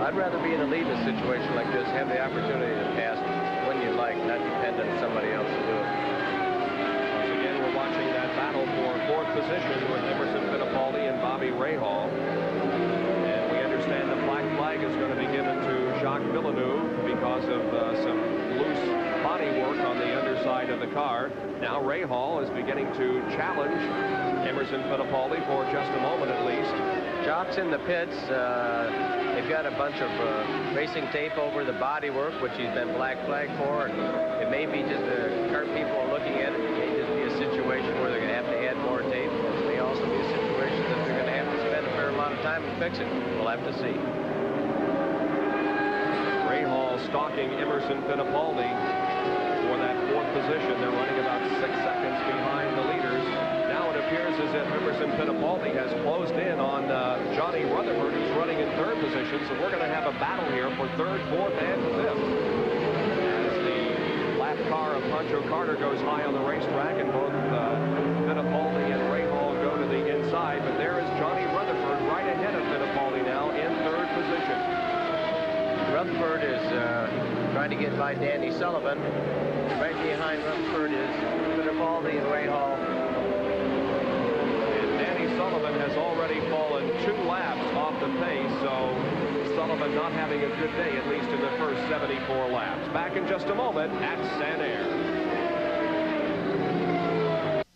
I'd rather be in the lead in a situation like this, have the opportunity to pass when you like, not depend on somebody else to do it. Once again, we're watching that battle for fourth position with Emerson Fittipaldi and Bobby Rahal. And we understand the black flag is going to be given to Jacques Villeneuve because of some loose body work on the underside of the car. Now Rahal is beginning to challenge Emerson Fittipaldi for just a moment at least. Jacques in the pits. They've got a bunch of racing tape over the body work, which he's been black flagged for. And it may be just the CART people are looking at it. It may just be a situation where they're going to have to add more tape. It may also be a situation that they're going to have to spend a fair amount of time to fix it. We'll have to see. Rahal stalking Emerson Fittipaldi for that fourth position. They're running about 6 seconds behind the leaders. Now it appears as if Emerson Fittipaldi has closed in on Johnny Rutherford, who's running in third position. So we're going to have a battle here for third, fourth, and fifth. As the lap car of Pancho Carter goes high on the racetrack, and both Fittipaldi and Rahal go to the inside. But there is Johnny Rutherford right ahead of Fittipaldi now in third position. Rutherford is trying to get by Danny Sullivan. Right behind Rutherford is Fittipaldi and Rahal. Sullivan has already fallen 2 laps off the pace, so Sullivan not having a good day, at least in the first 74 laps. Back in just a moment at Sanair.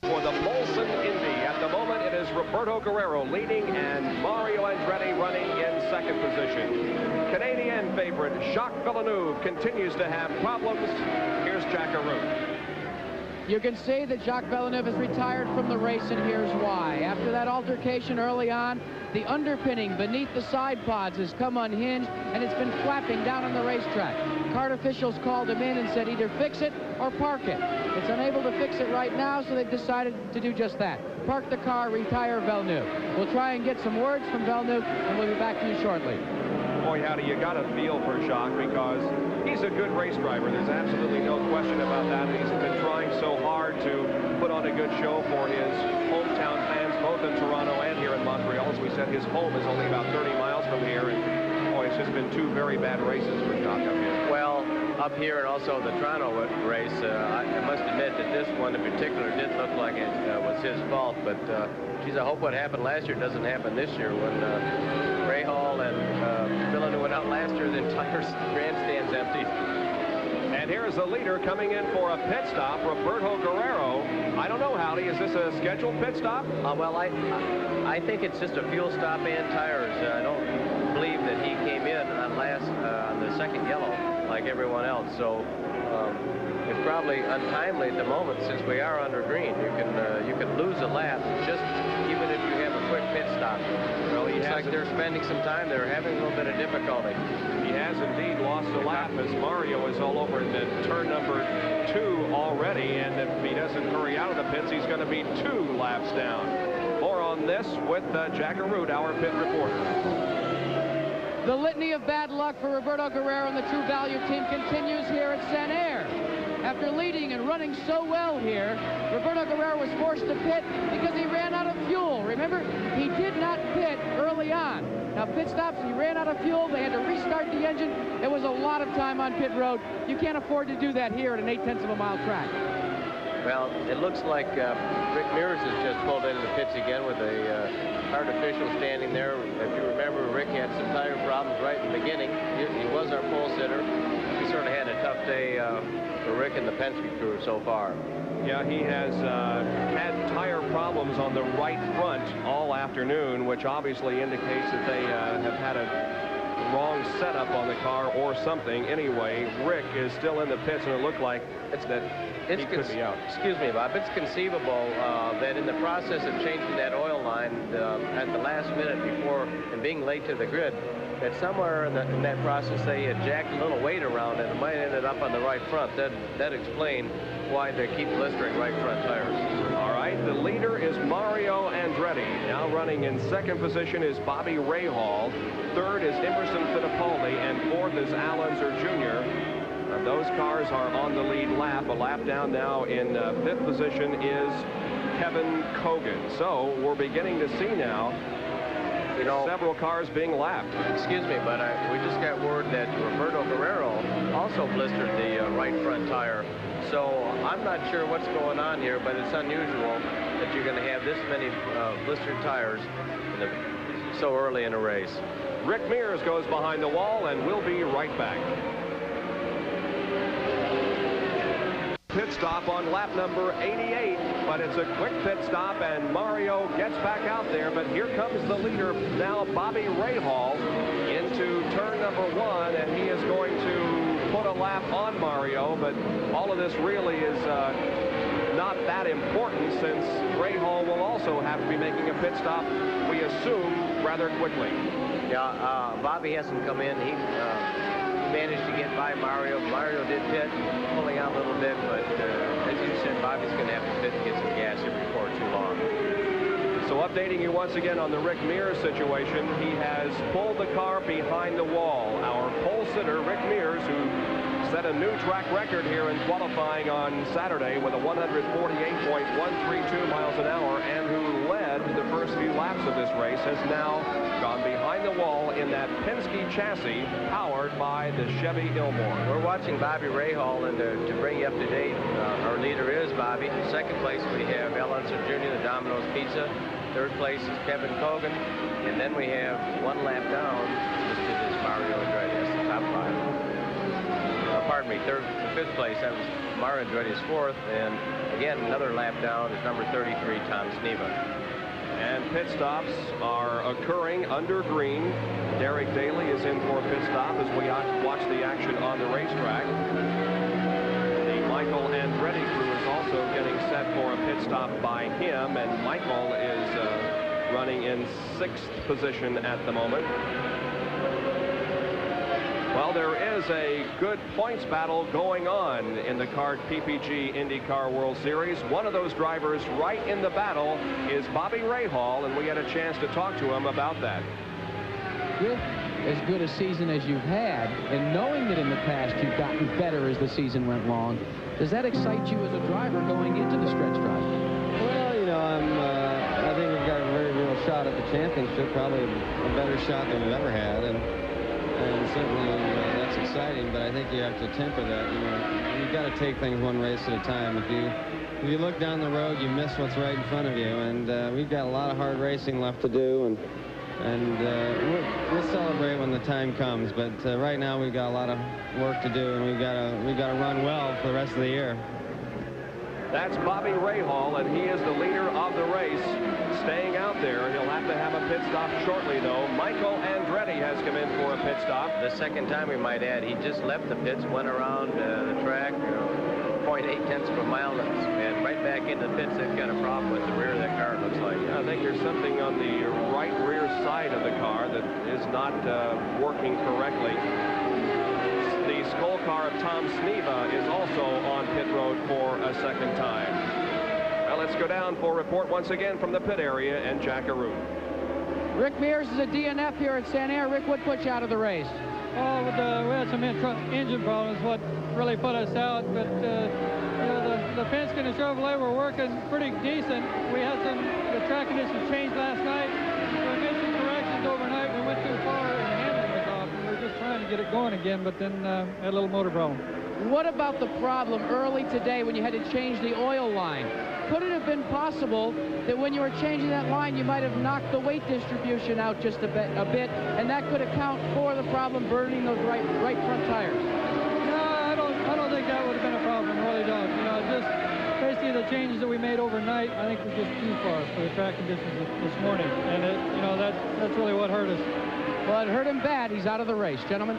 For the Molson Indy, at the moment it is Roberto Guerrero leading and Mario Andretti running in second position. Canadian favorite Jacques Villeneuve continues to have problems. Here's Jack Arute. You can see that Jacques Villeneuve has retired from the race, and here's why. After that altercation early on, the underpinning beneath the side pods has come unhinged, and it's been flapping down on the racetrack. CART officials called him in and said either fix it or park it. It's unable to fix it right now, so they've decided to do just that. Park the car, retire Villeneuve. We'll try and get some words from Villeneuve, and we'll be back to you shortly. Boy, howdy, you got to feel for Jacques because he's a good race driver. There's absolutely no question about that. He's been trying so hard to put on a good show for his hometown fans, both in Toronto and here in Montreal. As we said, his home is only about 30 miles from here, and boy, it's just been 2 very bad races for Jacques up here. Well, up here and also the Toronto race, I must admit that this one in particular didn't look like it was his fault, but geez, I hope what happened last year doesn't happen this year when Rahal and Villeneuve went out last year, the entire grandstand's empty. And here's the leader coming in for a pit stop, Roberto Guerrero. I don't know, Howdy, is this a scheduled pit stop? Well, I think it's just a fuel stop and tires. I don't believe that he came in on the second yellow like everyone else. So it's probably untimely at the moment since we are under green. You can lose a lap just even if you have a quick pit stop. Well, it's like they're spending some time. They're having a little bit of difficulty. He has indeed lost a lap as Mario is all over in turn number 2 already, and if he doesn't hurry out of the pits, he's going to be 2 laps down. More on this with Jack Arute, our pit reporter. The litany of bad luck for Roberto Guerrero and the True Value team continues here at Sanair. After leading and running so well here, Roberto Guerrero was forced to pit because he ran out of fuel. Remember, he did not pit early on. Now, pit stops, he ran out of fuel. They had to restart the engine. It was a lot of time on pit road. You can't afford to do that here at an 0.8 of a mile track. Well, it looks like Rick Mears has just pulled into the pits again with a CART official standing there. If you remember, Rick had some tire problems right in the beginning. He was our pole sitter. We certainly had a tough day for Rick and the Penske crew so far. Yeah, he has had tire problems on the right front all afternoon, which obviously indicates that they have had a wrong setup on the car or something. Anyway, Rick is still in the pits, and it looked like he could be out. Excuse me, Bob. It's conceivable that in the process of changing that oil line at the last minute before and being late to the grid, that somewhere in that process they had jacked a little weight around and it might have ended up on the right front. That explained why they keep blistering right front tires. All right, the leader is Mario Andretti. Now running in second position is Bobby Rahal. Third is Emerson Fittipaldi, and fourth is Al Unser Jr. Those cars are on the lead lap. A lap down now in fifth position is Kevin Kogan. So we're beginning to see now you know, several cars being lapped. Excuse me, but we just got word that Roberto Guerrero also blistered the right front tire. So I'm not sure what's going on here, but it's unusual that you're going to have this many blistered tires so early in a race. Rick Mears goes behind the wall, and we'll be right back. Pit stop on lap number 88, but it's a quick pit stop, and Mario gets back out there, but here comes the leader now, Bobby Rahal, into turn number 1, and he is going to put a lap on Mario, but all of this really is not that important, since Rahal will also have to be making a pit stop, we assume, rather quickly. Yeah, Bobby hasn't come in. He managed to get by Mario. Mario did pit, pulling out a little bit, but as you said, Bobby's going to have to pit and get some gas here before too long. So updating you once again on the Rick Mears situation, he has pulled the car behind the wall. Our pole sitter, Rick Mears, who set a new track record here in qualifying on Saturday with a 148.132 miles an hour, and who led the first few laps of this race, has now gone behind the wall in that Penske chassis powered by the Chevy Ilmore. We're watching Bobby Rahal, and to bring you up to date, our leader is Bobby. Second place we have Al Unser Jr., the Domino's Pizza. Third place is Kevin Cogan, and then we have one lap down, listed as Mario Andretti. That's the top 5. Pardon me, fifth place, that was Mario Andretti's 4th, and again, another lap down is number 33, Tom Sneva. And pit stops are occurring under green. Derek Daly is in for a pit stop as we watch the action on the racetrack. The Michael Andretti crew is also getting set for a pit stop by him, and Michael is running in 6th position at the moment. Well, there is a good points battle going on in the CART PPG IndyCar World Series. One of those drivers right in the battle is Bobby Rahal, and we had a chance to talk to him about that. With as good a season as you've had, and knowing that in the past you've gotten better as the season went long, does that excite you as a driver going into the stretch drive? Well, you know, I think we've got a very real shot at the championship, probably a better shot than we've ever had, and certainly that's exciting, but I think you have to temper that. You know, you've got to take things one race at a time. If you look down the road, you miss what's right in front of you, and we've got a lot of hard racing left to do, and we'll celebrate when the time comes. But right now we've got a lot of work to do, and we've got to run well for the rest of the year. That's Bobby Rahal, and he is the leader of the race, staying out there. He'll have to have a pit stop shortly, though. Michael Andretti has come in for a pit stop. The second time, we might add, he just left the pits, went around the track, 0.8 tenths of a mile, and right back into the pits. They've got a problem with the rear of that car, it looks like. Yeah, I think there's something on the right rear side of the car that is not working correctly. The Skull car of Tom Sneva is also on pit road for a second time. Well, let's go down for a report once again from the pit area and Jack Arute. Rick Mears is a DNF here at Sanair. Rick, what put you out of the race? Oh, we had some engine problems, what really put us out. But you know, the Penske and the Chevrolet were working pretty decent. We had the track conditions changed last night. We made some corrections overnight. We went too far and the handling was off. We were just trying to get it going again, but then had a little motor problem. What about the problem early today when you had to change the oil line? Could it have been possible that when you were changing that line, you might have knocked the weight distribution out just a bit, and that could account for the problem burning those right front tires? No, I don't think that would have been a problem. I really don't. You know, just basically the changes that we made overnight, I think were just too far for the track conditions this morning, and you know, that's really what hurt us. Well, it hurt him bad. He's out of the race, gentlemen.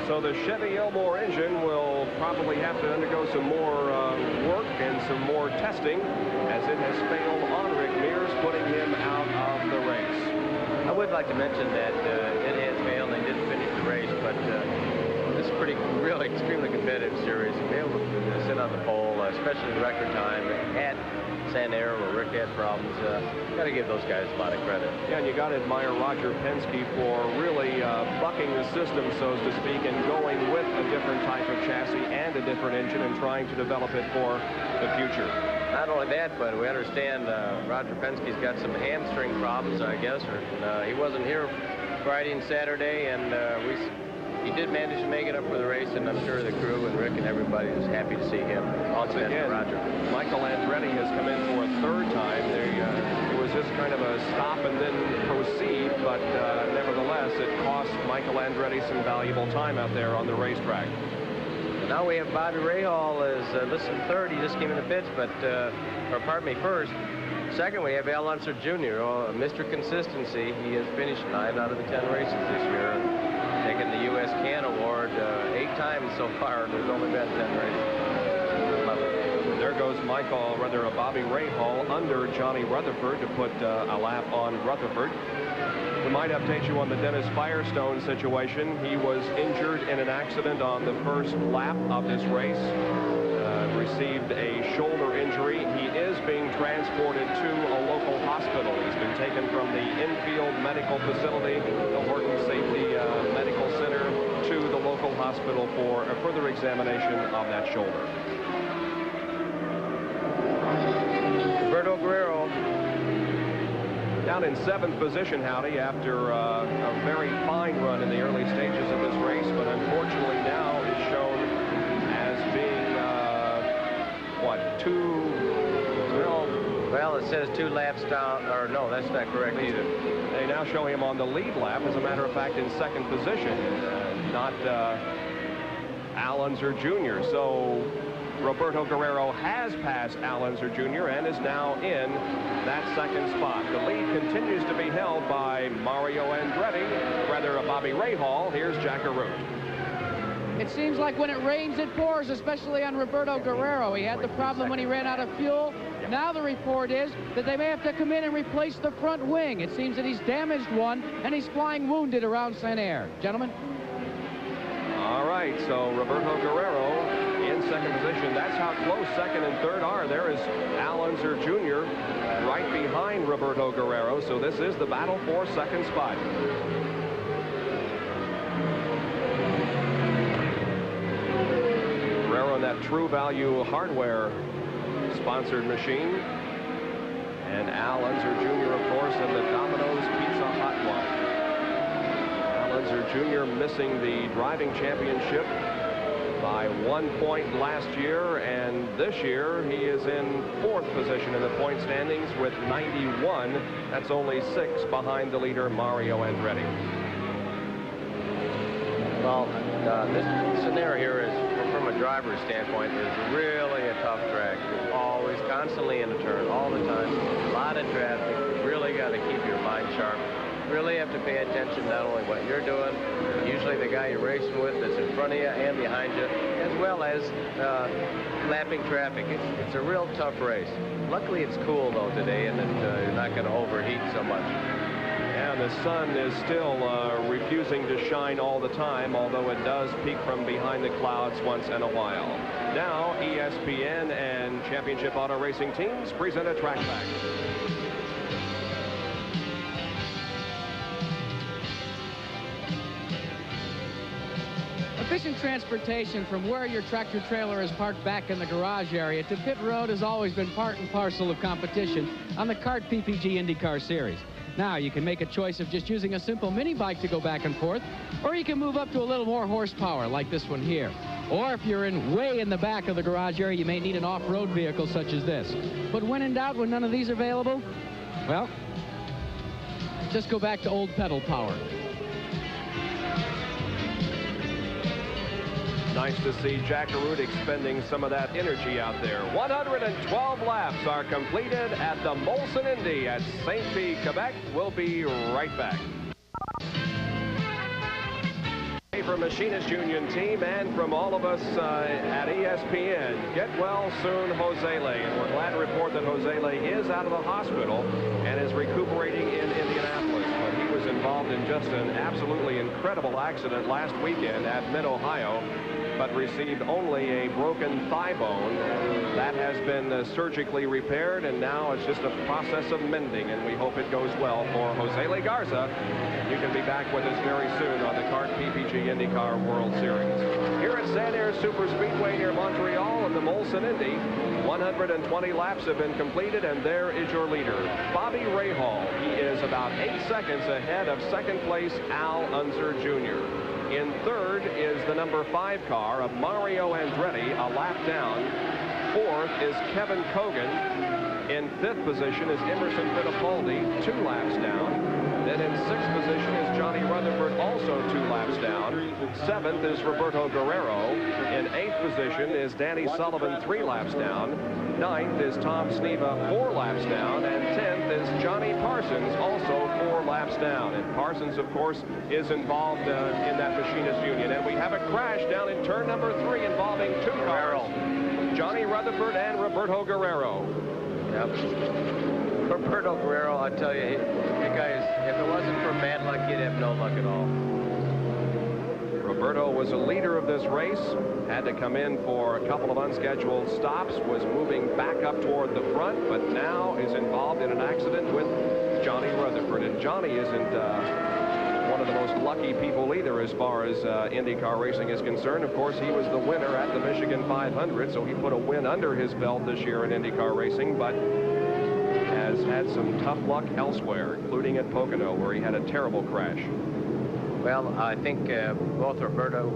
So the Chevy Ilmore engine will probably have to undergo some more work and some more testing, as it has failed on Rick Mears, putting him out of the race. I would like to mention that it has failed. They didn't finish the race, but this is really extremely competitive series. To be able to sit on the pole, especially the record time at Sanair, where Rick had problems, got to give those guys a lot of credit. Yeah, and you got to admire Roger Penske for really bucking the system, so to speak, and going with a different type of chassis and a different engine and trying to develop it for the future. Not only that, but we understand Roger Penske's got some hamstring problems, I guess, or he wasn't here Friday and Saturday, and he did manage to make it up for the race, and I'm sure the crew and Rick and everybody is happy to see him. Once again, Roger. Michael Andretti has come in for a third time. It was just kind of a stop and then proceed, but nevertheless, it cost Michael Andretti some valuable time out there on the racetrack. Now we have Bobby Rahal as listed third. He just came in the pits, but, or pardon me, first. Second, we have Al Unser Jr., Mr. Consistency. He has finished 9 out of the 10 races this year, taking the U.S. Can Award 8 times so far. There's only been 10 races. Love it. There goes Bobby Rahal under Johnny Rutherford to put a lap on Rutherford. We might update you on the Dennis Firestone situation. He was injured in an accident on the first lap of this race. Received a shoulder injury. He is being transported to a local hospital. He's been taken from the infield medical facility, the Horton Safety Medical Center, to the local hospital for a further examination of that shoulder. Roberto Guerrero down in 7th position, Howdy, after a very fine run in the early stages of this race, but unfortunately now is shown as being what, 2? Well, it says 2 laps down, or no, that's not correct either. They now show him on the lead lap, as a matter of fact, in 2nd position, not Al Unser Jr. So Roberto Guerrero has passed Al Unser Jr. and is now in that 2nd spot. The lead continues to be held by Mario Andretti, rather Bobby Rahal. Here's Jack Arute. It seems like when it rains, it pours, especially on Roberto Guerrero. He had the problem when he ran out of fuel. Now the report is that they may have to come in and replace the front wing. It seems that he's damaged one, and he's flying wounded around Sanair. Gentlemen? All right, so Roberto Guerrero in 2nd position. That's how close 2nd and 3rd are. There is Al Unser Jr. right behind Roberto Guerrero, so this is the battle for 2nd spot. Guerrero in that True Value Hardware sponsored machine, and Al Unser Jr., of course, in the Domino's Pizza Hot One. Al Unser Jr. missing the driving championship by 1 point last year, and this year he is in 4th position in the point standings with 91. That's only 6 behind the leader, Mario Andretti. Well, this Sanair here is, from a driver's standpoint, is really a tough track. It's always constantly in a turn, all the time. A lot of traffic. You really got to keep your mind sharp. Really have to pay attention not only what you're doing, usually the guy you're racing with that's in front of you and behind you, as well as lapping traffic. It's a real tough race. Luckily, it's cool, though, today, and that you're not going to overheat so much. And the sun is still refusing to shine all the time, although it does peek from behind the clouds once in a while. Now, ESPN and Championship Auto Racing teams present a track back. Efficient transportation from where your tractor trailer is parked back in the garage area to pit road has always been part and parcel of competition on the CART PPG IndyCar Series. Now you can make a choice of just using a simple mini bike to go back and forth, or you can move up to a little more horsepower like this one here. Or if you're way in the back of the garage area, you may need an off-road vehicle such as this. But when in doubt, when none of these are available, well, just go back to old pedal power. Nice to see Jack Arute expending some of that energy out there. 112 laps are completed at the Molson Indy at St. Pete, Quebec. We'll be right back. For Machinist Union team and from all of us at ESPN, get well soon, Jose Lay. And we're glad to report that Jose Lay is out of the hospital and is recuperating in Indianapolis. But he was involved in just an absolutely incredible accident last weekend at Mid-Ohio, but received only a broken thigh bone. That has been surgically repaired, and now it's just a process of mending, and we hope it goes well for Jose Lay Garza You can be back with us very soon on the CART PPG IndyCar World Series. Here at Sanair Superspeedway near Montreal of the Molson Indy, 120 laps have been completed, and there is your leader, Bobby Rahal. He is about 8 seconds ahead of second place Al Unser Jr. In third is the number 5 car of Mario Andretti, a lap down. Fourth is Kevin Kogan. In fifth position is Emerson Fittipaldi, 2 laps down. Then in sixth position is Johnny Rutherford, also 2 laps down. Seventh is Roberto Guerrero. In eighth position is Danny Sullivan, 3 laps down. Ninth is Tom Sneva, 4 laps down. And 10th is Johnny Parsons, also 4 laps down. And Parsons, of course, is involved in that machinist union. And we have a crash down in turn number 3 involving 2 cars. Johnny Rutherford and Roberto Guerrero. Yep. Roberto Guerrero, I tell you, the guys, if it wasn't for bad luck, he'd have no luck at all. Roberto was a leader of this race, had to come in for a couple of unscheduled stops, was moving back up toward the front, but now is involved in an accident with Johnny Rutherford. And Johnny isn't one of the most lucky people either as far as IndyCar racing is concerned. Of course, he was the winner at the Michigan 500, so he put a win under his belt this year in IndyCar racing, but has had some tough luck elsewhere, including at Pocono, where he had a terrible crash. Well, I think both Roberto,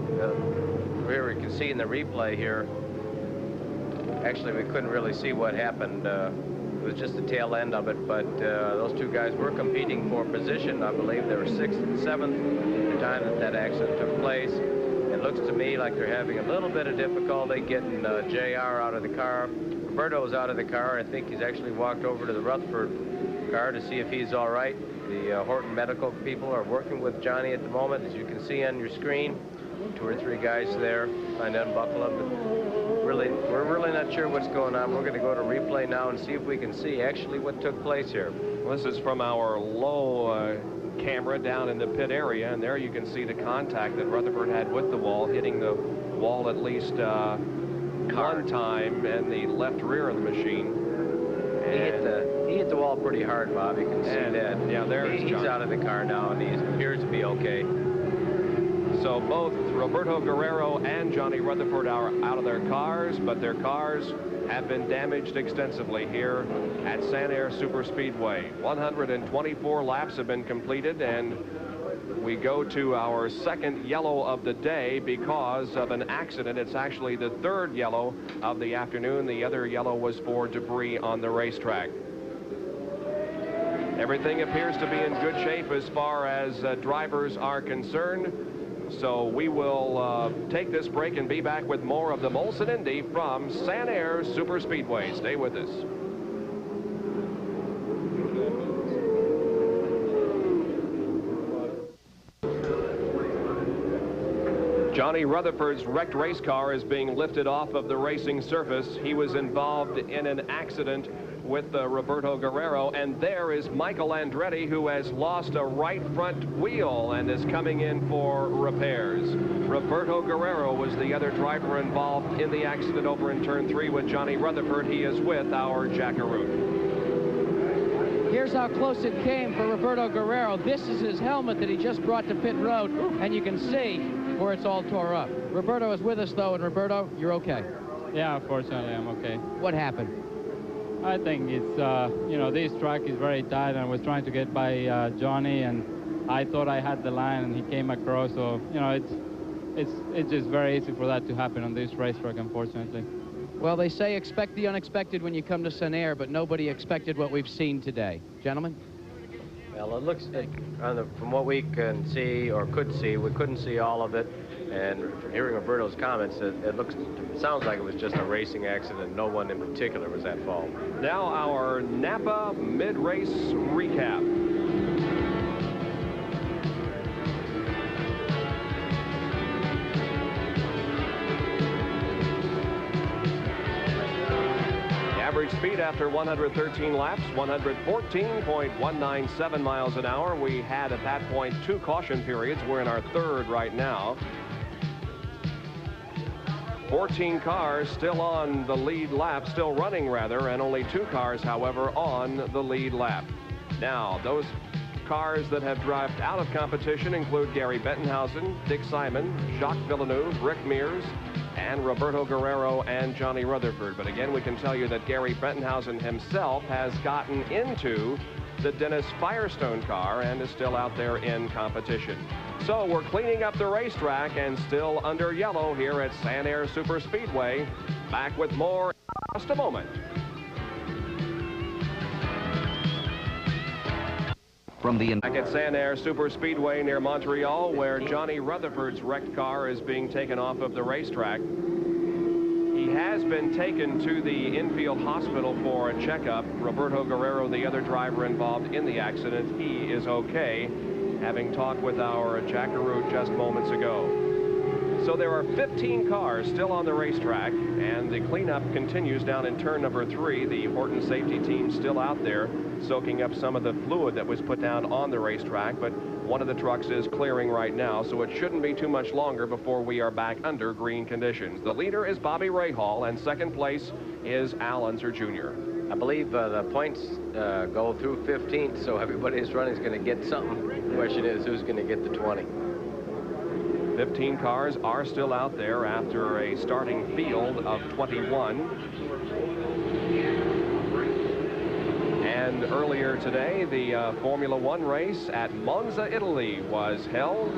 here we can see in the replay here, actually we couldn't really see what happened. It was just the tail end of it, but those 2 guys were competing for position. I believe they were 6th and 7th at the time that that accident took place. It looks to me like they're having a little bit of difficulty getting JR out of the car. Roberto's out of the car. I think he's actually walked over to the Rutherford car to see if he's all right. The Horton medical people are working with Johnny at the moment, as you can see on your screen. 2 or 3 guys there trying to unbuckle him. But we're really not sure what's going on. We're going to go to replay now and see if we can see actually what took place here. Well, this is from our low camera down in the pit area, and there you can see the contact that Rutherford had with the wall, hitting the wall at least one time in the left rear of the machine. He hit the wall pretty hard, Bob. You can see that. Yeah, he's out of the car now, and he appears to be okay. So both Roberto Guerrero and Johnny Rutherford are out of their cars, but their cars have been damaged extensively here at Sanair Superspeedway. 124 laps have been completed, and we go to our second yellow of the day because of an accident. It's actually the 3rd yellow of the afternoon. The other yellow was for debris on the racetrack. Everything appears to be in good shape as far as drivers are concerned. So we will take this break and be back with more of the Molson Indy from Sanair Superspeedway. Stay with us. Johnny Rutherford's wrecked race car is being lifted off of the racing surface. He was involved in an accident with Roberto Guerrero, and there is Michael Andretti, who has lost a right front wheel and is coming in for repairs. Roberto Guerrero was the other driver involved in the accident over in turn 3 with Johnny Rutherford. He is with our Jackaroo. Here's how close it came for Roberto Guerrero. This is his helmet that he just brought to pit road, and you can see where it's all tore up. Roberto is with us, though, and Roberto, you're okay. Yeah, fortunately, I'm okay. What happened? I think it's, you know, this track is very tight, and I was trying to get by Johnny, and I thought I had the line, and he came across, so, you know, it's just very easy for that to happen on this racetrack, unfortunately. Well, they say expect the unexpected when you come to Sanair, but nobody expected what we've seen today. Gentlemen? Well, it looks like, from what we can see or could see, we couldn't see all of it. And from hearing Roberto's comments, it sounds like it was just a racing accident. No one in particular was at fault. Now our Napa mid-race recap. Average speed after 113 laps, 114.197 miles an hour. We had at that point 2 caution periods. We're in our 3rd right now. 14 cars still on the lead lap, still running rather, and only 2 cars, however, on the lead lap. Now, those cars that have dropped out of competition include Gary Bettenhausen, Dick Simon, Jacques Villeneuve, Rick Mears, and Roberto Guerrero and Johnny Rutherford. But again, we can tell you that Gary Bettenhausen himself has gotten into the Dennis Firestone car and is still out there in competition. So we're cleaning up the racetrack and still under yellow here at Sanair Superspeedway. Back with more in just a moment. Back at Sanair Superspeedway near Montreal, where Johnny Rutherford's wrecked car is being taken off of the racetrack. He has been taken to the infield hospital for a checkup. Roberto Guerrero, the other driver involved in the accident, he is okay, having talked with our Jackaroo just moments ago. So there are 15 cars still on the racetrack, and the cleanup continues down in turn number 3. The Horton safety team still out there soaking up some of the fluid that was put down on the racetrack, but one of the trucks is clearing right now, so it shouldn't be too much longer before we are back under green conditions. The leader is Bobby Rahal, and second place is Al Unser Jr. I believe the points go through 15th, so everybody who's running is going to get something. The question is, who's going to get the 20? 15 cars are still out there after a starting field of 21. And earlier today, the Formula One race at Monza, Italy was held.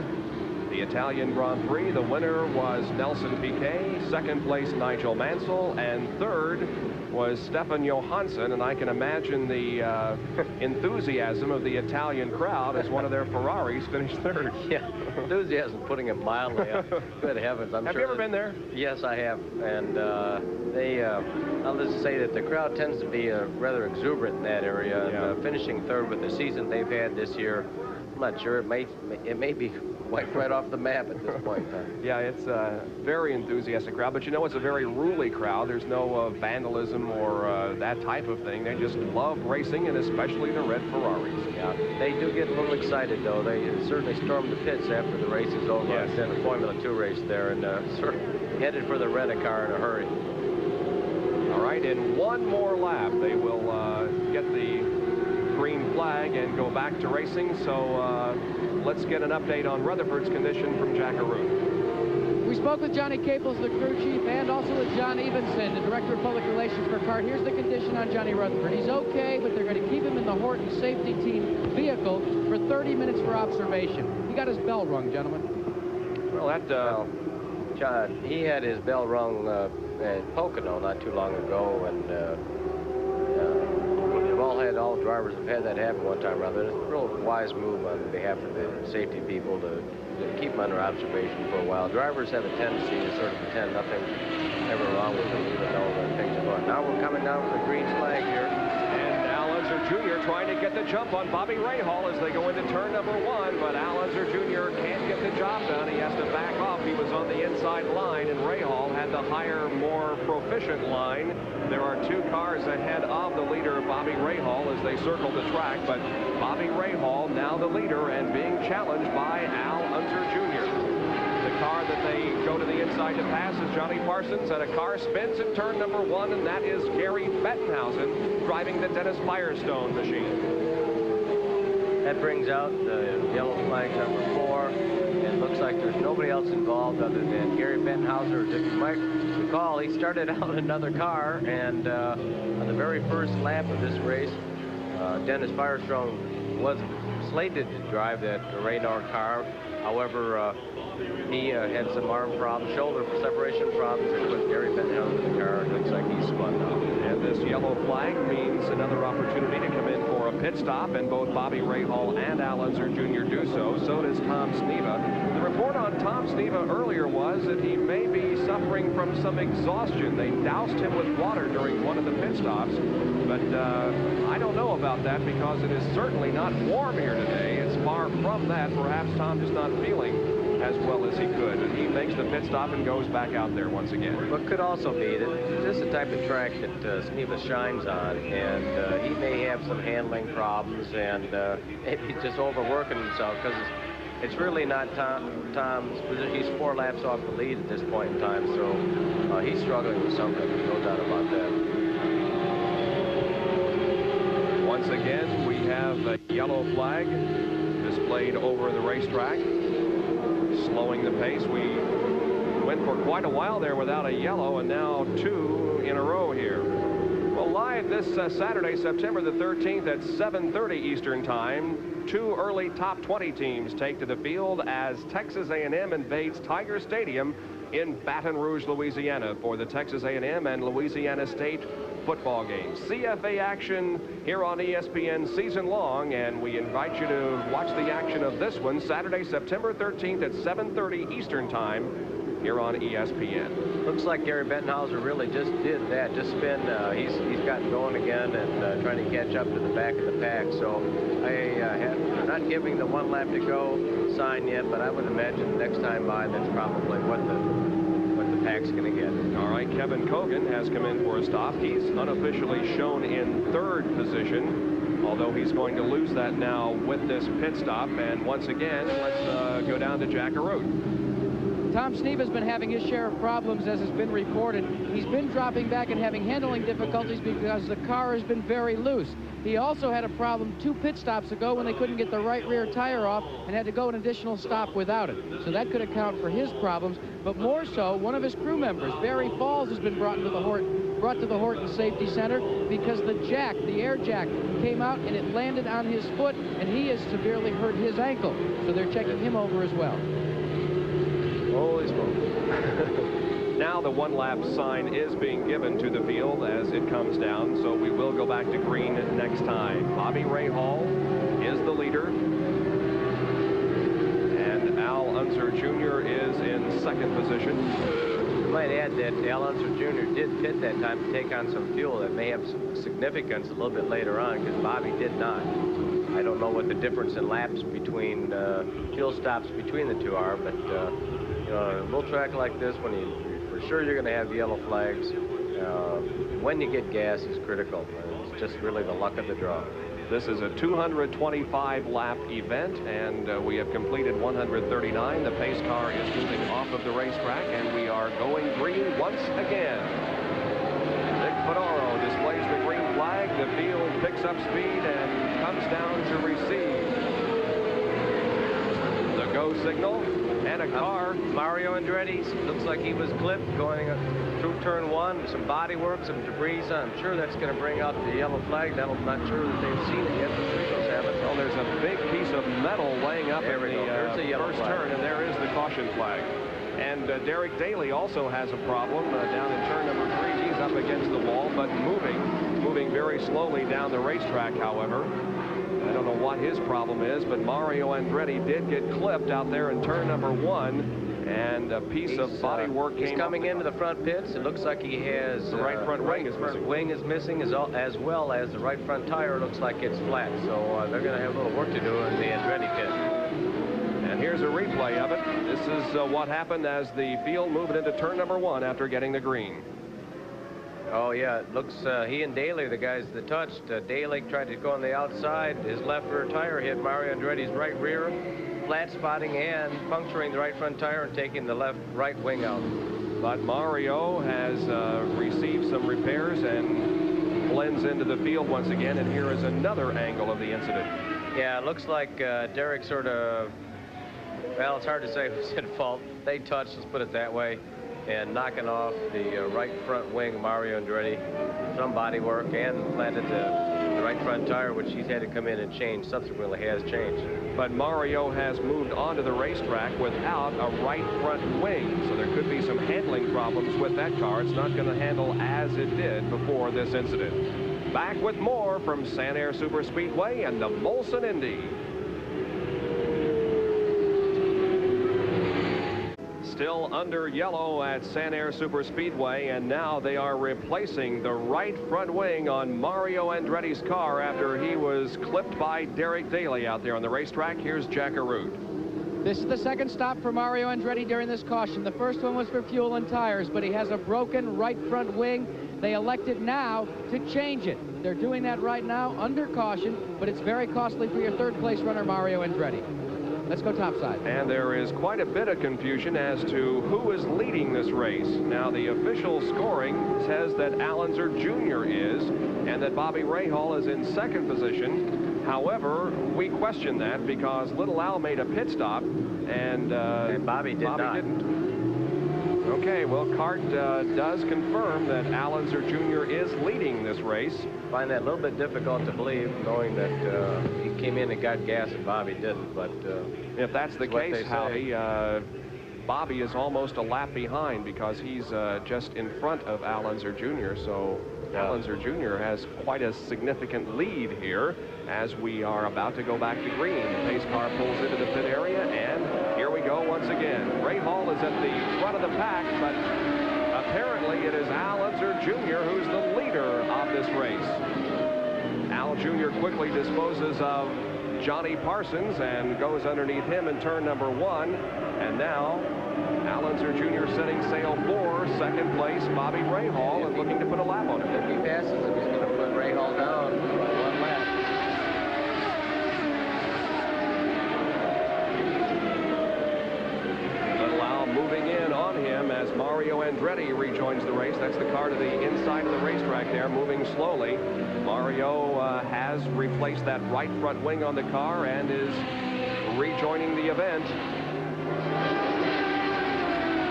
The Italian Grand Prix, the winner was Nelson Piquet, second place Nigel Mansell, and third was Stefan Johansson. And I can imagine the enthusiasm of the Italian crowd as one of their Ferraris finished third. Yeah, enthusiasm, putting it mildly. Good heavens. Have you ever been there? Yes, I have. And I'll just say that the crowd tends to be rather exuberant in that area. Yeah. And, finishing third with the season they've had this year, I'm not sure. It may be wiped right off the map at this point in time. Yeah, it's a very enthusiastic crowd, but you know, it's a very ruly crowd. There's no vandalism or that type of thing. They just love racing, and especially the red Ferraris. Yeah, they do get a little excited, though. They certainly storm the pits after the race is over. Yes. Then the Formula 2 race there, and sort of headed for the rent-a-car in a hurry. All right, in one more lap, they will get the green flag and go back to racing. So let's get an update on Rutherford's condition from Jackaroo. We spoke with Johnny Caples, the crew chief, and also with John Evenson, the director of public relations for CART. Here's the condition on Johnny Rutherford. He's okay, but they're going to keep him in the Horton safety team vehicle for 30 minutes for observation. He got his bell rung, gentlemen. Well, that John, he had his bell rung at Pocono not too long ago, and all drivers have had that happen one time or other. It's a real wise move on behalf of the safety people to keep them under observation for a while. Drivers have a tendency to sort of pretend nothing ever wrong with them, even though things are going. Now we're coming down with a green flag here. And Al Unser Jr. trying to get the jump on Bobby Rahal as they go into turn number 1, but Al Unser Jr. can't get the job done. He has to back off. He was on the inside line, and Rahal had the higher, more proficient line. There are 2 cars ahead of the leader, Bobby Rahal, as they circle the track, but Bobby Rahal now the leader and being challenged by Al Unser Jr. The car that they go to the inside to pass is Johnny Parsons, and a car spins in turn number 1, and that is Gary Bettenhausen driving the Dennis Firestone machine. That brings out the yellow flag number 4. It looks like there's nobody else involved other than Gary Bettenhausen. If you might recall, he started out in another car, and on the very first lap of this race, Dennis Firestone was slated to drive that radar car. However, he had some arm problems, shoulder separation problems, and put Gary Bettenhausen in the car. It looks like he's spun now. And this yellow flag means another opportunity to come in for a pit stop, and both Bobby Rahal and Al Unser Jr. do so. So does Tom Sneva. The report on Tom Sneva earlier was that he may be suffering from some exhaustion. They doused him with water during one of the pit stops, but I don't know about that because it is certainly not warm here today. It's far from that. Perhaps Tom just not feeling as well as he could, and he makes the pit stop and goes back out there once again. What could also be that this is the type of track that Sneva shines on, and he may have some handling problems, and maybe he's just overworking himself, because it's really not Tom's position. He's 4 laps off the lead at this point in time, so he's struggling with something, no doubt about that. Once again, we have a yellow flag displayed over the racetrack, slowing the pace. We went for quite a while there without a yellow, and now 2 in a row here. Well, live this Saturday, September the 13th at 7:30 Eastern Time, 2 early top 20 teams take to the field as Texas A&M invades Tiger Stadium in Baton Rouge, Louisiana for the Texas A&M and Louisiana State football games. CFA action here on ESPN season long, and we invite you to watch the action of this one Saturday, September 13th at 7:30 Eastern Time here on ESPN. Looks like Gary Bettenhauser really just did that. Just been, he's gotten going again and trying to catch up to the back of the pack. So they're not giving the 1 lap to go sign yet, but I would imagine next time by that's probably what the pack's going to get. All right, Kevin Cogan has come in for a stop. He's unofficially shown in 3rd position, although he's going to lose that now with this pit stop. And once again, let's go down to Jack Arute. Tom Sneeve has been having his share of problems, as has been reported. He's been dropping back and having handling difficulties because the car has been very loose. He also had a problem 2 pit stops ago when they couldn't get the right rear tire off and had to go an additional stop without it. So that could account for his problems. But more so, one of his crew members, Barry Falls, has been brought to the Horton Safety Center because the jack, the air jack, came out and it landed on his foot, and he has severely hurt his ankle. So they're checking him over as well. Holy smokes. Now the 1 lap sign is being given to the field as it comes down, so we will go back to green next time. Bobby Rahal is the leader, and Al Unser Jr. is in 2nd position. I might add that Al Unser Jr. did pit that time to take on some fuel that may have some significance a little bit later on, because Bobby did not. I don't know what the difference in laps between fuel stops between the two are, but a little track like this, when for sure you're going to have yellow flags, when you get gas is critical. It's just really the luck of the draw. This is a 225 lap event, and we have completed 139. The pace car is moving off of the racetrack, and we are going green once again. Nick Fedoro displays the green flag. The field picks up speed and comes down to receive the go signal. And a car. Mario Andretti looks like he was clipped going through turn 1. Some body work, some debris. I'm sure that's going to bring out the yellow flag. I'm not sure that they've seen it yet. The officials haven't. Well, there's a big piece of metal laying up in the first turn, and there is the caution flag. And Derek Daly also has a problem down in turn number 3. He's up against the wall, but moving very slowly down the racetrack, however. I don't know what his problem is, but Mario Andretti did get clipped out there in turn number 1, and a piece of body work came. He's coming into the front pits. It looks like he has the right front wing is missing, as well as the right front tire looks like it's flat. So they're going to have a little work to do in the Andretti pit. And here's a replay of it. This is what happened as the field moved into turn number 1 after getting the green. Oh, yeah, it looks he and Daly, the guys that touched. Daly tried to go on the outside. His left rear tire hit Mario Andretti's right rear, flat spotting and puncturing the right front tire and taking the right wing out. But Mario has received some repairs and blends into the field once again. And here is another angle of the incident. Yeah, it looks like Derek sort of, well, it's hard to say who's at fault. They touched, let's put it that way. And knocking off the right front wing, Mario Andretti, some body work, and planted the right front tire, which he's had to come in and change. Subsequently has changed. But Mario has moved onto the racetrack without a right front wing, so there could be some handling problems with that car. It's not going to handle as it did before this incident. Back with more from Sanair Superspeedway and the Molson Indy. Still under yellow at Sanair Superspeedway, and now they are replacing the right front wing on Mario Andretti's car after he was clipped by Derek Daly out there on the racetrack. Here's Jack Arute. This is the 2nd stop for Mario Andretti during this caution. The first one was for fuel and tires, but he has a broken right front wing. They elected now to change it. They're doing that right now under caution, but it's very costly for your 3rd place runner, Mario Andretti. Let's go topside. And there is quite a bit of confusion as to who is leading this race. Now, the official scoring says that Al Unser Jr. is, and that Bobby Rahal is in 2nd position. However, we question that because Little Al made a pit stop, and Bobby didn't. Okay, well, CART does confirm that Al Unser Jr. is leading this race. I find that a little bit difficult to believe, knowing that he came in and got gas and Bobby didn't. But if that's the case, Howdy, Bobby is almost a lap behind because he's just in front of Al Unser Jr. So Al Unser Jr. has quite a significant lead here as we are about to go back to green. The pace car pulls into the pit area, and here we go once again. Ray Hall is at the front of the pack, but apparently it is Al Unser Jr. who's the leader of this race. Al Jr. quickly disposes of Johnny Parsons and goes underneath him in turn number 1. And now Al Unser Jr. setting sail for second place Bobby Rahal and looking to put a lap on him. If he passes him, he's going to put Rahal down by 1 lap. Little Al moving in on him as Mario Andretti rejoins the race. That's the car to the inside of the racetrack there, moving slowly. Mario has replaced that right front wing on the car and is rejoining the event.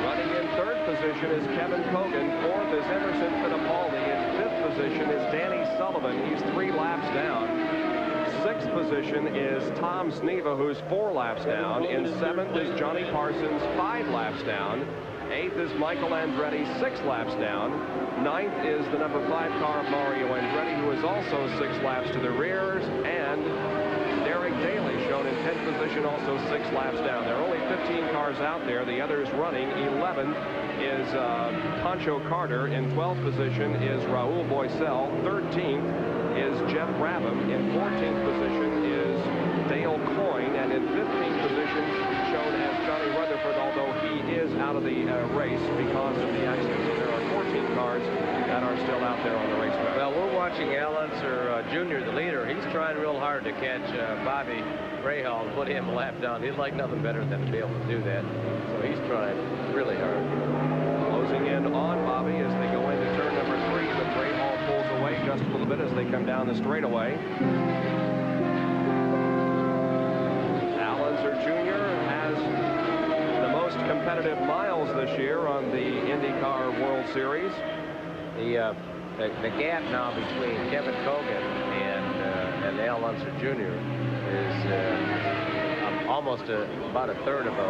Running in third position is Kevin Cogan. Fourth is Emerson Fittipaldi. In fifth position is Danny Sullivan. He's 3 laps down. Sixth position is Tom Sneva, who's 4 laps down. In seventh is Johnny Parsons, 5 laps down. Eighth is Michael Andretti, 6 laps down. Ninth is the number 5 car of Mario Andretti, who is also 6 laps to the rear. And Derek Daly, shown in 10th position, also 6 laps down. There are only 15 cars out there. The others running. 11th is Pancho Carter. In 12th position is Raul Boisel. 13th is Jeff Brabham. In 14th position is Dale Coyne. And in 15th position, shown as Johnny Rutherford, although he is out of the race because of the accident. So there are 14 cars that are still out there on the racetrack. Well, we're watching Al Unser Jr., the leader. He's trying real hard to catch Bobby Rahal and put him a lap down. He'd like nothing better than to be able to do that. So he's trying really hard. Closing in on Bobby as they go into turn number 3, but Rahal pulls away just a little bit as they come down the straightaway. Al Unser Jr. has the most competitive miles this year on the IndyCar World Series. The gap now between Kevin Cogan and Al Unser Jr. is almost about a third of a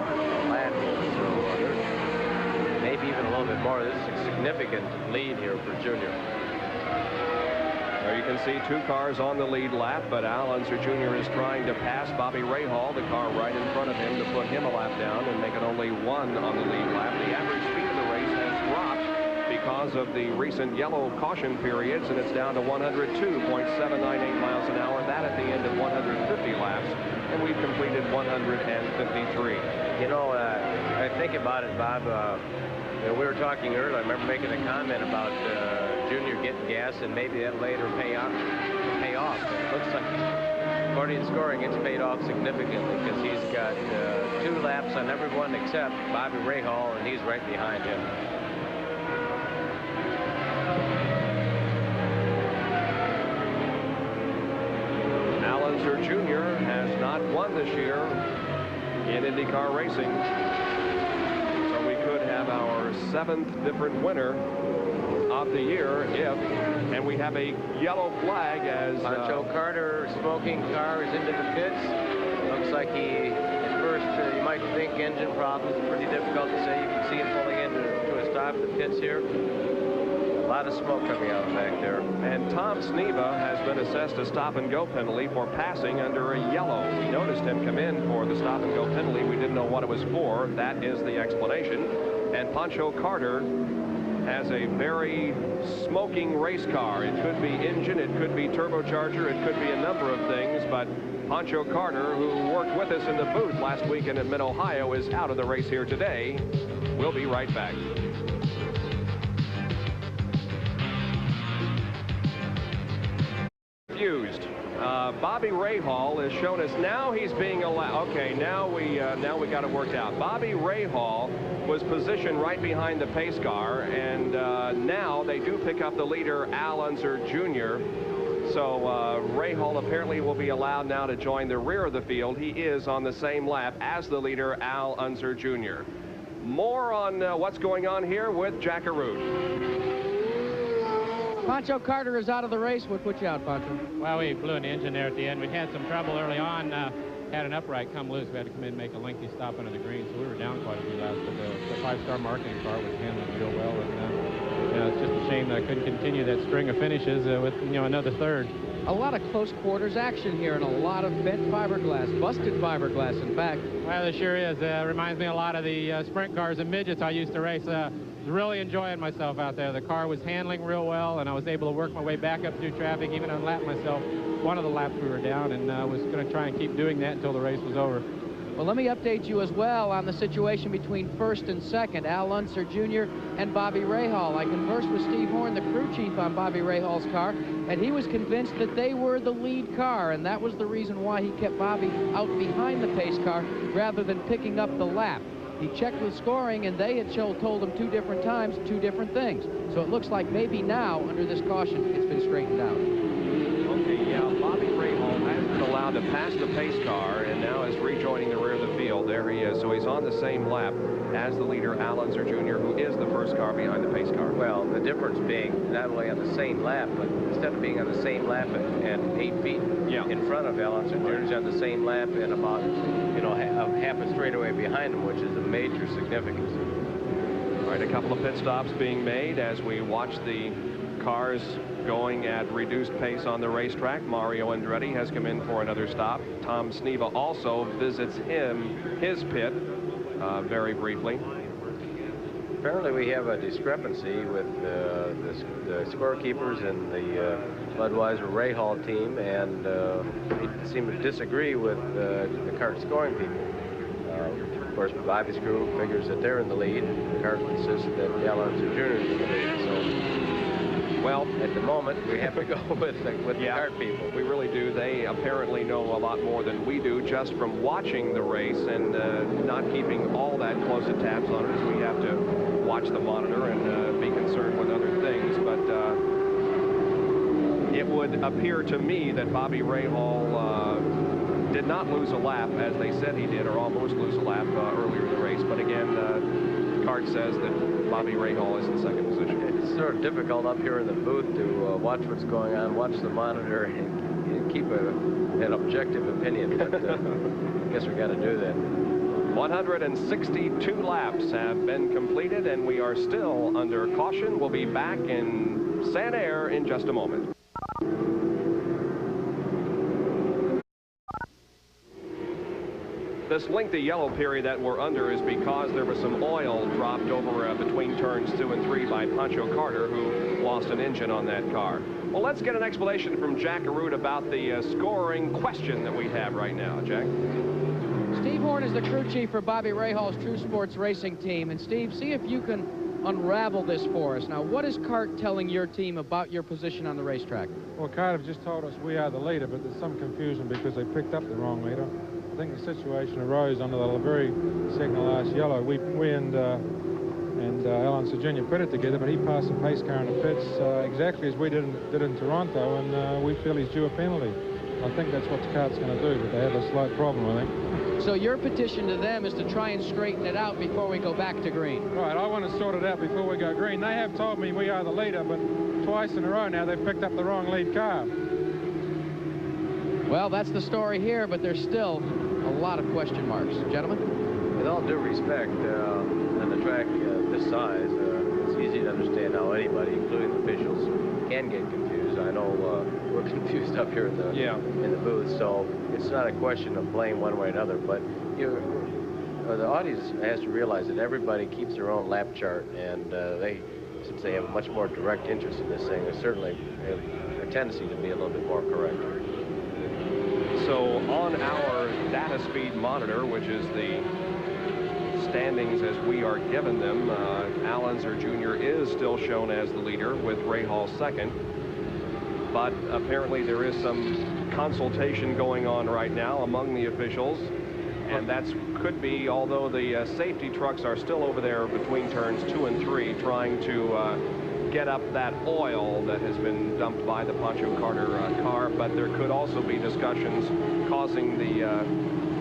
lap. So there's maybe even a little bit more. This is a significant lead here for Junior. There you can see 2 cars on the lead lap, but Al Unser Jr. is trying to pass Bobby Rahal, the car right in front of him, to put him a lap down and make it only 1 on the lead lap. The average speed of the race has dropped because of the recent yellow caution periods, and it's down to 102.798 miles an hour. That at the end of 150 laps, and we've completed 153. You know, I think about it, Bob. You know, we were talking earlier. I remember making a comment about Junior getting gas, and maybe that later pay off. It looks like, according to scoring, it's paid off significantly because he's got 2 laps on everyone except Bobby Rahal, and he's right behind him. Al Unser Jr. has not won this year in IndyCar racing, so we could have our 7th different winner of the year and we have a yellow flag as Pancho Carter smoking car is into the pits. Looks like at first you might think engine problems. Pretty difficult to say. You can see him pulling into a stop in the pits here. A lot of smoke coming out back there. And Tom Sneva has been assessed a stop-and-go penalty for passing under a yellow. We noticed him come in for the stop-and-go penalty. We didn't know what it was for. That is the explanation. And Pancho Carter has a very smoking race car. It could be engine, it could be turbocharger, it could be a number of things, but Pancho Carter, who worked with us in the booth last weekend in Mid-Ohio, is out of the race here today. We'll be right back. Confused. Bobby Rahal is shown as now he's being allowed. Okay, now we got it worked out. Bobby Rahal was positioned right behind the pace car, and now they do pick up the leader, Al Unser Jr. So Ray Hall apparently will be allowed now to join the rear of the field. He is on the same lap as the leader, Al Unser Jr. More on what's going on here with Jack Arute. Pancho Carter is out of the race. What put you out, Pancho? Well, we blew an engine there at the end. We had some trouble early on. Had an upright come loose. We had to come in and make a lengthy stop under the green, so we were down quite a few laps. But the five-star marketing car was handling real well. And it's just a shame that I couldn't continue that string of finishes with another third. A lot of close quarters action here and a lot of bent fiberglass, busted fiberglass, in fact. Well, it sure is. Reminds me a lot of the sprint cars and midgets I used to race. Was really enjoying myself out there. The car was handling real well, and I was able to work my way back up through traffic, even unlap myself. One of the laps we were down, and I was going to try and keep doing that until the race was over. Well, let me update you as well on the situation between first and second, Al Unser Jr. and Bobby Rahal. I conversed with Steve Horn, the crew chief on Bobby Rahal's car, and he was convinced that they were the lead car, and that was the reason why he kept Bobby out behind the pace car rather than picking up the lap. He checked with scoring, and they had told him 2 different times 2 different things. So it looks like maybe now, under this caution, it's been straightened out. Okay, yeah, Bobby Rahal has been allowed to pass the pace car and now is rejoining the rear of the field. There he is. So he's on the same lap as the leader, Al Unser Jr., who is the first car behind the pace car. Well, the difference being not only on the same lap, but instead of being on the same lap and 8 feet in front of Al Unser Jr., he's on the same lap and about, half a straightaway behind him, which is a major significance. All right, a couple of pit stops being made as we watch the cars going at reduced pace on the racetrack. Mario Andretti has come in for another stop. Tom Sneva also visits his pit very briefly. Apparently we have a discrepancy with the scorekeepers and the Budweiser Rahal team, and they seem to disagree with the CART scoring people. Of course, Bobby's crew figures that they're in the lead. CART insists that Al Unser Jr. is in the lead. So, well, at the moment, we have to go with the CART people. We really do. They apparently know a lot more than we do just from watching the race and not keeping all that close at tabs on it, as we have to watch the monitor and be concerned with other things. But it would appear to me that Bobby Rahal did not lose a lap, as they said he did, or almost lose a lap earlier in the race. But again, CART says that Bobby Rahal is in second position. It's sort of difficult up here in the booth to watch what's going on, watch the monitor, and keep an objective opinion. But I guess we got to do that. 162 laps have been completed, and we are still under caution. We'll be back in Sanair in just a moment. This lengthy yellow period that we're under is because there was some oil dropped over between turns 2 and 3 by Pancho Carter, who lost an engine on that car. Well, let's get an explanation from Jack Arute about the scoring question that we have right now. Jack? Steve Horn is the crew chief for Bobby Rahal's True Sports Racing team. And Steve, see if you can unravel this for us. Now, what is CART telling your team about your position on the racetrack? Well, CART have just told us we are the leader, but there's some confusion because they picked up the wrong leader. I think the situation arose under the very second to last yellow. We and Al Unser Jr. put it together, but he passed the pace car in the pits exactly as we did in Toronto, and we feel he's due a penalty. I think that's what the CART's going to do, but they have a slight problem, I think. So your petition to them is to try and straighten it out before we go back to green. Right, I want to sort it out before we go green. They have told me we are the leader, but twice in a row now they've picked up the wrong lead car. Well, that's the story here, but there's still a lot of question marks. Gentlemen? With all due respect, on the track this size, it's easy to understand how anybody, including officials, can get confused. I know we're confused up here in the booth, so it's not a question of blame one way or another, but the audience has to realize that everybody keeps their own lap chart, and since they have a much more direct interest in this thing, there's certainly a tendency to be a little bit more correct. So on our data speed monitor, which is the standings as we are given them, Al Unser Jr. is still shown as the leader with Rahal second. But apparently there is some consultation going on right now among the officials. And that could be, although the safety trucks are still over there between turns 2 and 3 trying to get up that oil that has been dumped by the Pancho Carter car, but there could also be discussions causing the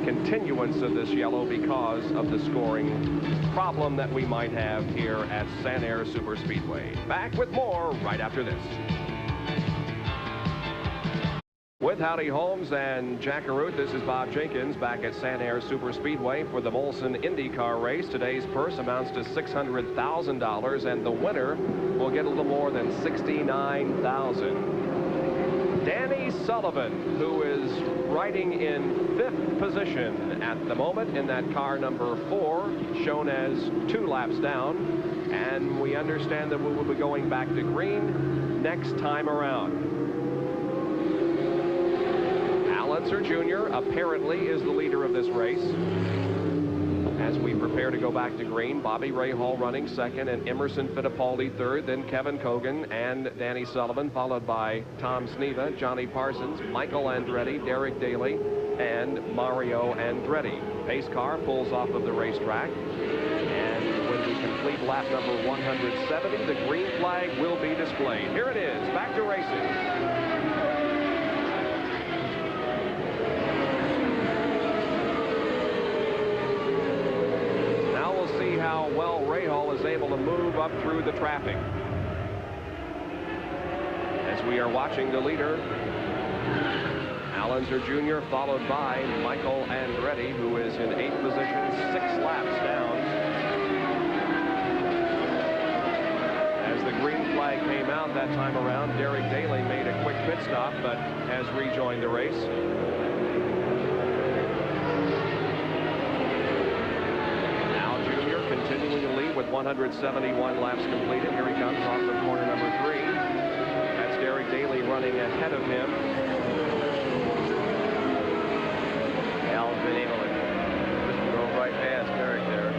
continuance of this yellow because of the scoring problem that we might have here at Sanair Superspeedway. Back with more right after this. With Howdy Holmes and Jack Arute, this is Bob Jenkins back at Sanair Superspeedway for the Molson IndyCar race. Today's purse amounts to $600,000, and the winner will get a little more than $69,000. Danny Sullivan, who is riding in 5th position at the moment in that car number 4, shown as 2 laps down, and we understand that we will be going back to green next time around. Unser Jr. apparently is the leader of this race. As we prepare to go back to green, Bobby Rahal running second, and Emerson Fittipaldi third, then Kevin Cogan and Danny Sullivan, followed by Tom Sneva, Johnny Parsons, Michael Andretti, Derek Daly, and Mario Andretti. Pace car pulls off of the racetrack, and when we complete lap number 170, the green flag will be displayed. Here it is, back to racing. How well Rahal is able to move up through the traffic. As we are watching the leader, Al Unser Jr., followed by Michael Andretti, who is in 8th position, 6 laps down. As the green flag came out that time around, Derek Daly made a quick pit stop, but has rejoined the race. Continuing to lead with 171 laps completed. Here he comes off of corner number 3. That's Derek Daly running ahead of him. Al's been able to just go right past Derek there.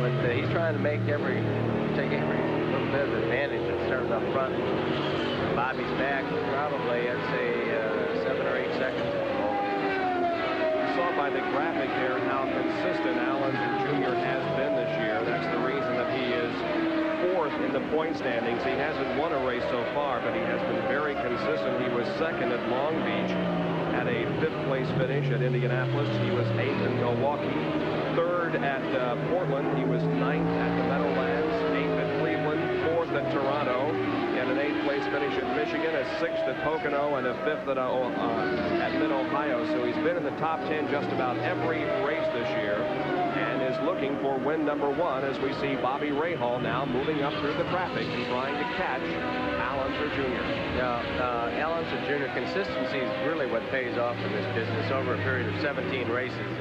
But he's trying to take every little bit of advantage that starts up front. Bobby's back probably, I'd say, 7 or 8 seconds. Saw by the graphic there how consistent Al Unser Jr. has been this year. That's the reason that he is 4th in the point standings. He hasn't won a race so far, but he has been very consistent. He was 2nd at Long Beach, had a 5th place finish at Indianapolis. He was 8th in Milwaukee, 3rd at Portland. He was 9th at the Meadowlands, 8th at Cleveland, 4th at Toronto, and an 8th place finish at Michigan, a 6th at Pocono, and a 5th at Mid-Ohio. So he's been in the top 10 just about every race this year, and is looking for win number 1 as we see Bobby Rahal now moving up through the traffic and trying to catch Al Unser Jr. Yeah, Al Unser Jr. consistency is really what pays off in this business over a period of 17 races.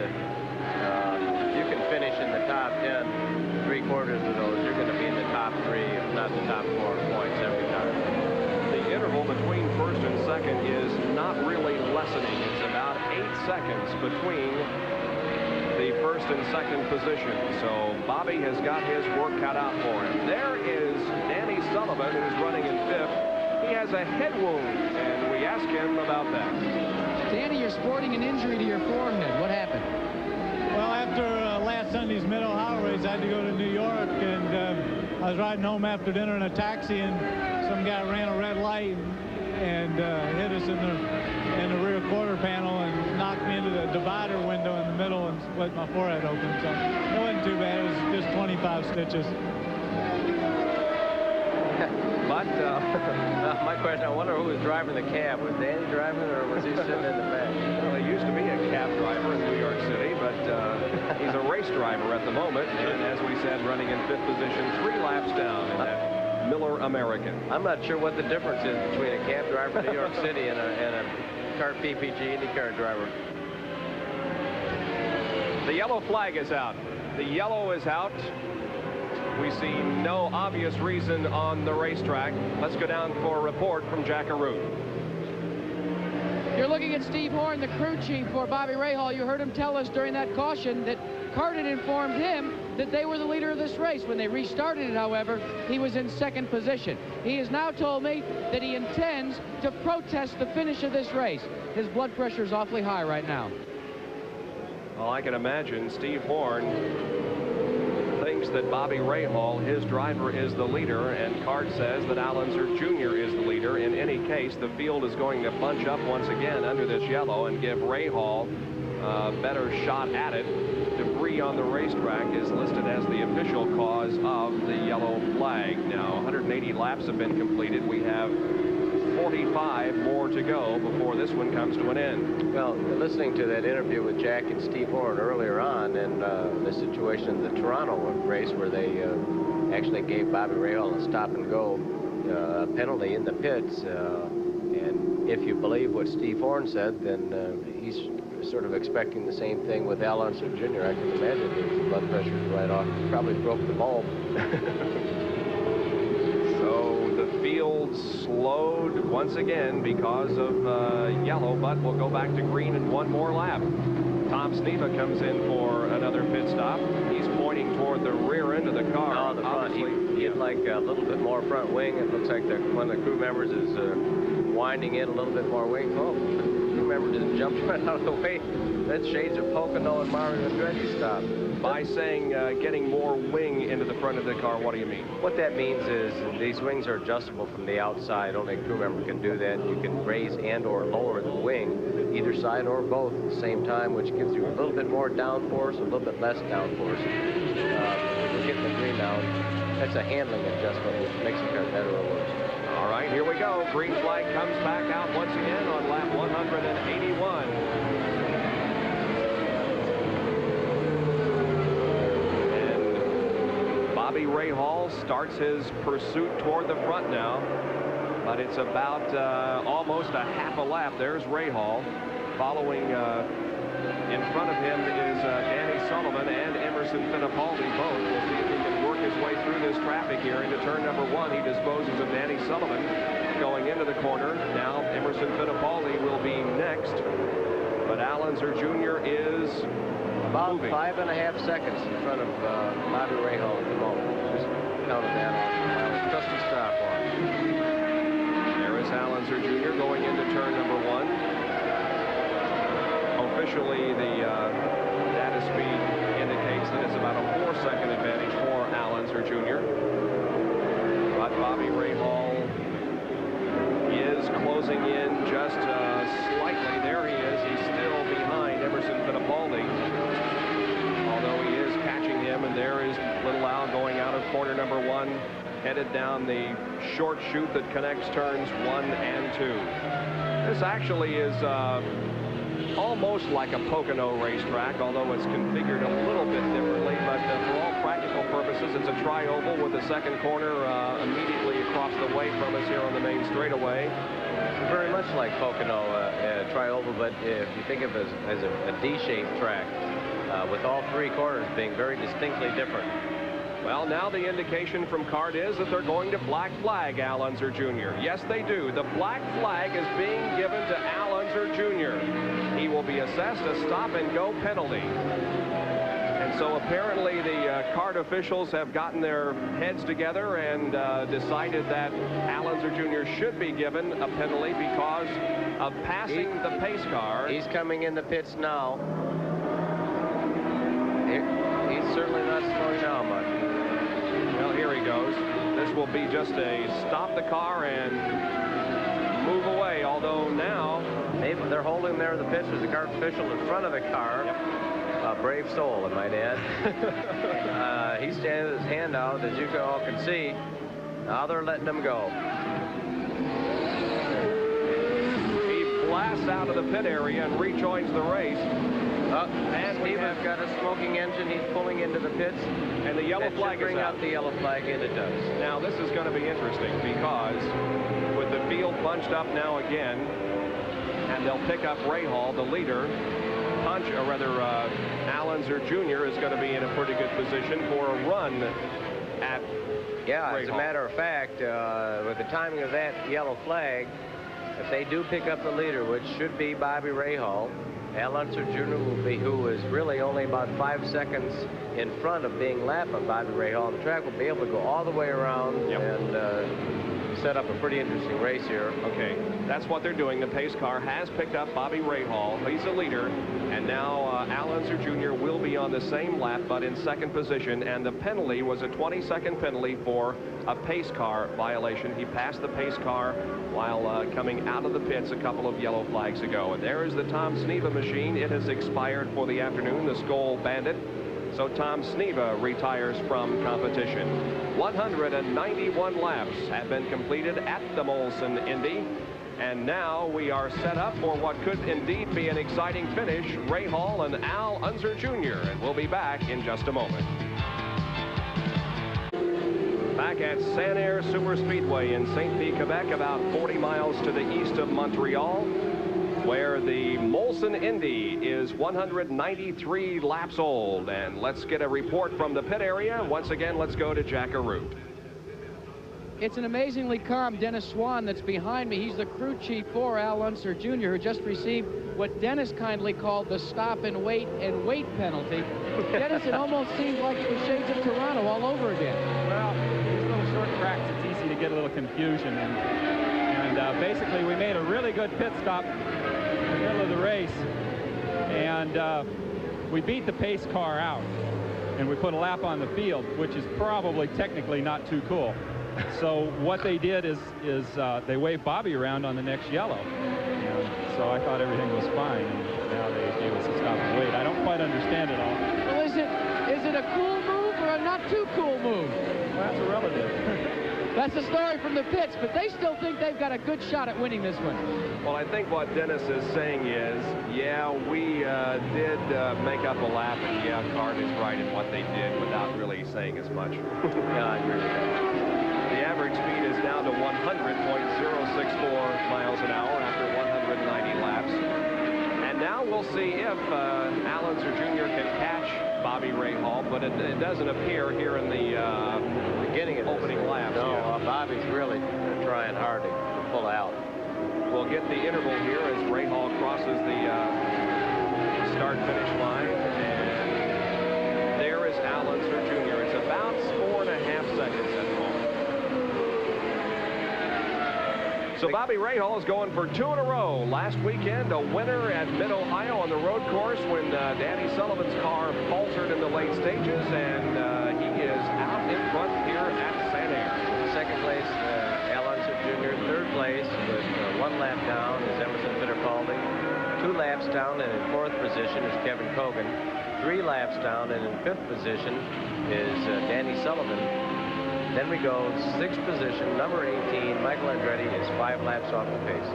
You can finish in the top 10, 3/4 of those, you're going to be in the top 3, if not the top 4 points every time. The interval between 1st and 2nd is not really lessening. It's about 8 seconds between the 1st and 2nd position. So Bobby has got his work cut out for him. There is Danny Sullivan, who's running in 5th. He has a head wound, and we ask him about that. Danny, you're sporting an injury to your forehead. What happened? Well, after last Sunday's Mid-Ohio race, I had to go to New York, and I was riding home after dinner in a taxi, and some guy ran a red light and hit us in the rear quarter panel and knocked me into the divider window in the middle and split my forehead open. So it wasn't too bad. It was just 25 stitches. But my question, I wonder who was driving the cab. Was Danny driving, or was he sitting in the back? Well, he used to be a cab driver in New York City, but he's a race driver at the moment, and as we said, running in 5th position, 3 laps down in that Miller American. I'm not sure what the difference is between a cab driver in New York City and a CART PPG IndyCar driver. The yellow flag is out. The yellow is out. We see no obvious reason on the racetrack. Let's go down for a report from Jack Arute. You're looking at Steve Horn, the crew chief for Bobby Rahal. You heard him tell us during that caution that CART had informed him that they were the leader of this race. When they restarted it, however, he was in 2nd position. He has now told me that he intends to protest the finish of this race. His blood pressure is awfully high right now. Well, I can imagine Steve Horn thinks that Bobby Rahal, his driver, is the leader, and CART says that Al Unser Jr. is the leader. In any case, the field is going to bunch up once again under this yellow and give Rahal a better shot at it. Debris on the racetrack is listed as the official cause of the yellow flag. Now, 180 laps have been completed. We have 45 more to go before this one comes to an end. Well, listening to that interview with Jack and Steve Horn earlier on, and the situation in the Toronto race where they actually gave Bobby Rahal a stop-and-go penalty in the pits, and if you believe what Steve Horn said, then he's sort of expecting the same thing with Al Unser Jr. I can imagine his blood pressure is right off. Probably broke the bulb. Field slowed once again because of yellow, but we'll go back to green in one more lap. Tom Sneva comes in for another pit stop. He's pointing toward the rear end of the car. No, the front. He'd like a little bit more front wing. It looks like one of the crew members is winding in a little bit more wing. Oh, the crew member just jumped right out of the way. That's shades of Pocono and Mario Andretti stop. By saying getting more wing into the front of the car, what do you mean? What that means is these wings are adjustable from the outside. Only a crew member can do that. You can raise and or lower the wing, either side or both at the same time, which gives you a little bit more downforce, a little bit less downforce. We're getting the green now. That's a handling adjustment, which makes the car better or worse. All right, here we go. Green flag comes back out once again on lap 181. Bobby Rahal starts his pursuit toward the front now, but it's about almost a half a lap. There's Rahal. Following in front of him is Danny Sullivan and Emerson Fittipaldi both. We'll see if he can work his way through this traffic here into turn number 1. He disposes of Danny Sullivan going into the corner. Now Emerson Fittipaldi will be next, but Al Unser Jr. is about moving. 5.5 seconds in front of Bobby Rahal at the moment. Just counted that on my trusty stopwatch. There is Al Unser Jr. going into turn number 1. Officially, the data speed indicates that it's about a 4-second advantage for Al Unser Jr. But Bobby Rahal is closing in just slightly. There he is. He's still behind Emerson Fittipaldi, although he is catching him. And there is Little Al going out of corner number 1, headed down the short chute that connects turns 1 and 2. This actually is almost like a Pocono racetrack, although it's configured a little bit differently. But for all practical purposes, it's a tri-oval with the second corner immediately across the way from us here on the main straightaway. Very much like Pocono tri-oval, but if you think of it as a D-shaped track, with all 3 corners being very distinctly different. Well, now the indication from CART is that they're going to black flag Al Unser Jr. Yes, they do. The black flag is being given to Al Unser Jr. He will be assessed a stop-and-go penalty. And so apparently the CART officials have gotten their heads together and decided that Al Unser Jr. should be given a penalty because of passing the pace car. He's coming in the pits now. He's certainly not slowing down much. Well, here he goes. This will be just a stop the car and move away, although now they're holding there the pits. There's a CART official in front of the car. Yep. A brave soul, I might add. He's standing with his hand out, as you all can see. Now they're letting him go. He blasts out of the pit area and rejoins the race. And Steven's got a smoking engine. He's pulling into the pits. And the yellow flag is bring out. out the yellow flag, and it does. Now, this is going to be interesting because with the field bunched up now again, and they'll pick up Rahal, the leader, Al Unser Jr. is going to be in a pretty good position for a run at Rahal. As a matter of fact, with the timing of that yellow flag, if they do pick up the leader, which should be Bobby Rahal, Al Unser Jr. will be, who is really only about 5 seconds in front of being lapped by Bobby Rahal on the track, will be able to go all the way around and set up a pretty interesting race here. Okay, that's what they're doing. The pace car has picked up Bobby Rahal. He's a leader, and now Al Unser Jr. will be on the same lap, but in second position, and the penalty was a 20-second penalty for a pace car violation. He passed the pace car while coming out of the pits a couple of yellow flags ago. And there is the Tom Sneva machine. It has expired for the afternoon, the Skoal Bandit. So Tom Sneva retires from competition. 191 laps have been completed at the Molson Indy. And now we are set up for what could indeed be an exciting finish. Rahal and Al Unser Jr. And we'll be back in just a moment. Back at Sanair Superspeedway in St. Pete, Quebec, about 40 miles to the east of Montreal, where the Molson Indy is 193 laps old. And let's get a report from the pit area. Once again, let's go to Jack Arute. It's an amazingly calm Dennis Swan that's behind me. He's the crew chief for Al Unser Jr., who just received what Dennis kindly called the stop and wait penalty. Dennis, it almost seems like the shades of Toronto all over again. Well, these little short tracks, it's easy to get a little confusion. And basically, we made a really good pit stop in the middle of the race. And we beat the pace car out. And we put a lap on the field, which is probably technically not too cool. So what they did is they waved Bobby around on the next yellow. And so I thought everything was fine. And now they gave us a stop and wait. I don't quite understand it all. Well, is it a cool move or a not too cool move? Well, that's a relative. That's the story from the pits, but they still think they've got a good shot at winning this one. Well, I think what Dennis is saying is, yeah, we did make up a lap, and yeah, CART is right in what they did without really saying as much. Yeah, I agree with that. The average speed is down to 100.064 miles an hour after 190 laps. And now we'll see if Al Unser Jr. can catch Bobby Rahal, but it doesn't appear here in the beginning of opening laps. No, Bobby's really trying hard to pull out. We'll get the interval here as Rahal crosses the start-finish line. And there is Al Unser Jr. It's about 4.5 seconds at the moment. So Bobby Rahal is going for 2 in a row. Last weekend, a winner at Mid-Ohio on the road course when Danny Sullivan's car faltered in the late stages, and he is out in front here at Sanair. Second place, Al Unser Jr. Third place with 1 lap down is Emerson Fittipaldi. 2 laps down, and in 4th position is Kevin Cogan. 3 laps down, and in 5th position is Danny Sullivan. Then we go 6th position, number 18, Michael Andretti is 5 laps off the pace.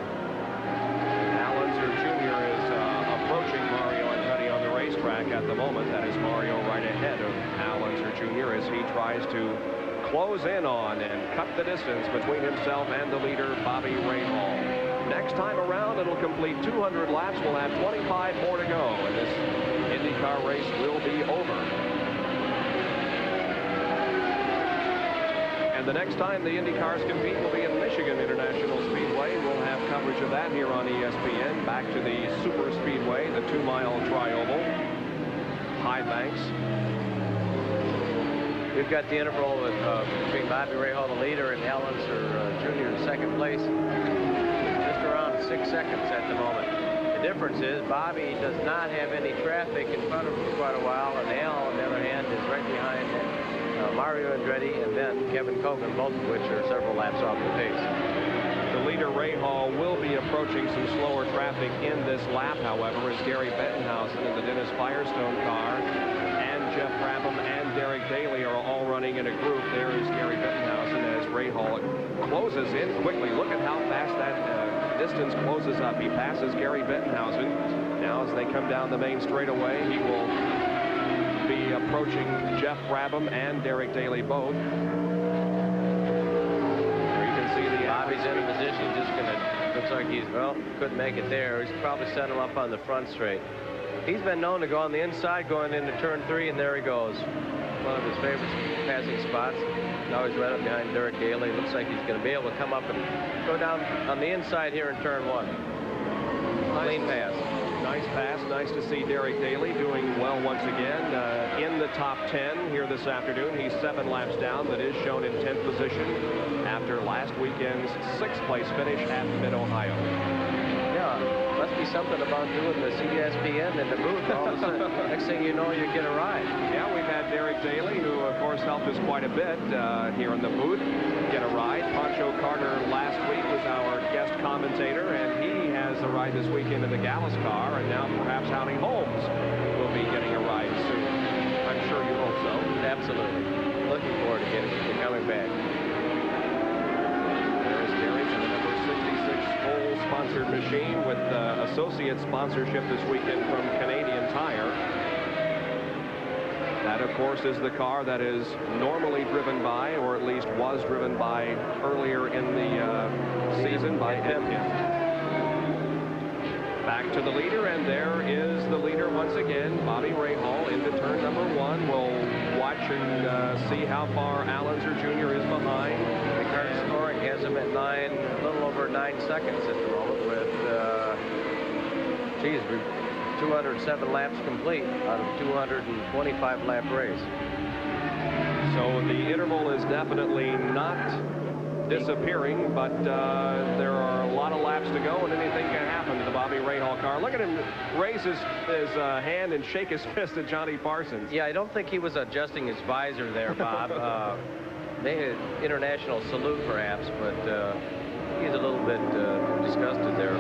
Al Unser Jr. is approaching Mario Andretti on the racetrack at the moment. That is Mario right ahead of Al Unser Jr. as he tries to close in on and cut the distance between himself and the leader, Bobby Rahal. Next time around, it'll complete 200 laps. We'll have 25 more to go, and this IndyCar race will be over. The next time the Indy cars compete will be at Michigan International Speedway. We'll have coverage of that here on ESPN. Back to the Super Speedway, the 2-mile tri-oval, High Banks. We've got the interval with between Bobby Rahal, the leader, and Al Unser Jr. in second place. Just around 6 seconds at the moment. The difference is Bobby does not have any traffic in front of him for quite a while, and Al, on the other hand, is right behind him. Mario Andretti and then Kevin Cogan, both of which are several laps off the pace. The leader, Rahal, will be approaching some slower traffic in this lap, however, as Gary Bettenhausen in the Dennis Firestone car and Jeff Brabham and Derek Daly are all running in a group. There is Gary Bettenhausen as Rahal closes in quickly. Look at how fast that distance closes up. He passes Gary Bettenhausen. Now as they come down the main straightaway, he will be approaching Jeff Brabham and Derek Daly both. There you can see the Bobby's in a position, just gonna, looks like he's, well, couldn't make it there. He's probably set him up on the front straight. He's been known to go on the inside going into turn 3, and there he goes. One of his favorite passing spots. Now he's right up behind Derek Daly. Looks like he's going to be able to come up and go down on the inside here in turn 1. Clean pass. Nice pass. Nice to see Derek Daly doing well once again in the top 10 here this afternoon. He's 7 laps down, but is shown in 10th position after last weekend's 6th place finish at Mid-Ohio. Yeah, must be something about doing the CSPN in the booth. All of a sudden, next thing you know, you get a ride. Yeah, we've had Derek Daly, who, of course, helped us quite a bit here in the booth, get a ride. Pancho Carter last week was our guest commentator, and he has a ride this weekend in the Gallus car, and now perhaps Howdy Holmes will be getting a ride soon. I'm sure you hope so. Absolutely. Looking forward to coming back. There's Derek in the number 66 full sponsored machine with associate sponsorship this weekend from Canadian Tire. That, of course, is the car that is normally driven by, or at least was driven by earlier in the season by Ed Kemp. Back to the leader, and there is the leader once again, Bobby Rahal, into turn number 1. We'll watch and see how far Allenser Jr. is behind. The current scoring has him at a little over 9 seconds at the moment with, 207 laps complete out of 225 lap race. So the interval is definitely not disappearing, but there are a lot of laps to go, and anything can happen to the Bobby Rahal car. Look at him raise his hand and shake his fist at Johnny Parsons. Yeah, I don't think he was adjusting his visor there, Bob. Maybe an international salute, perhaps, but he's a little bit disgusted there.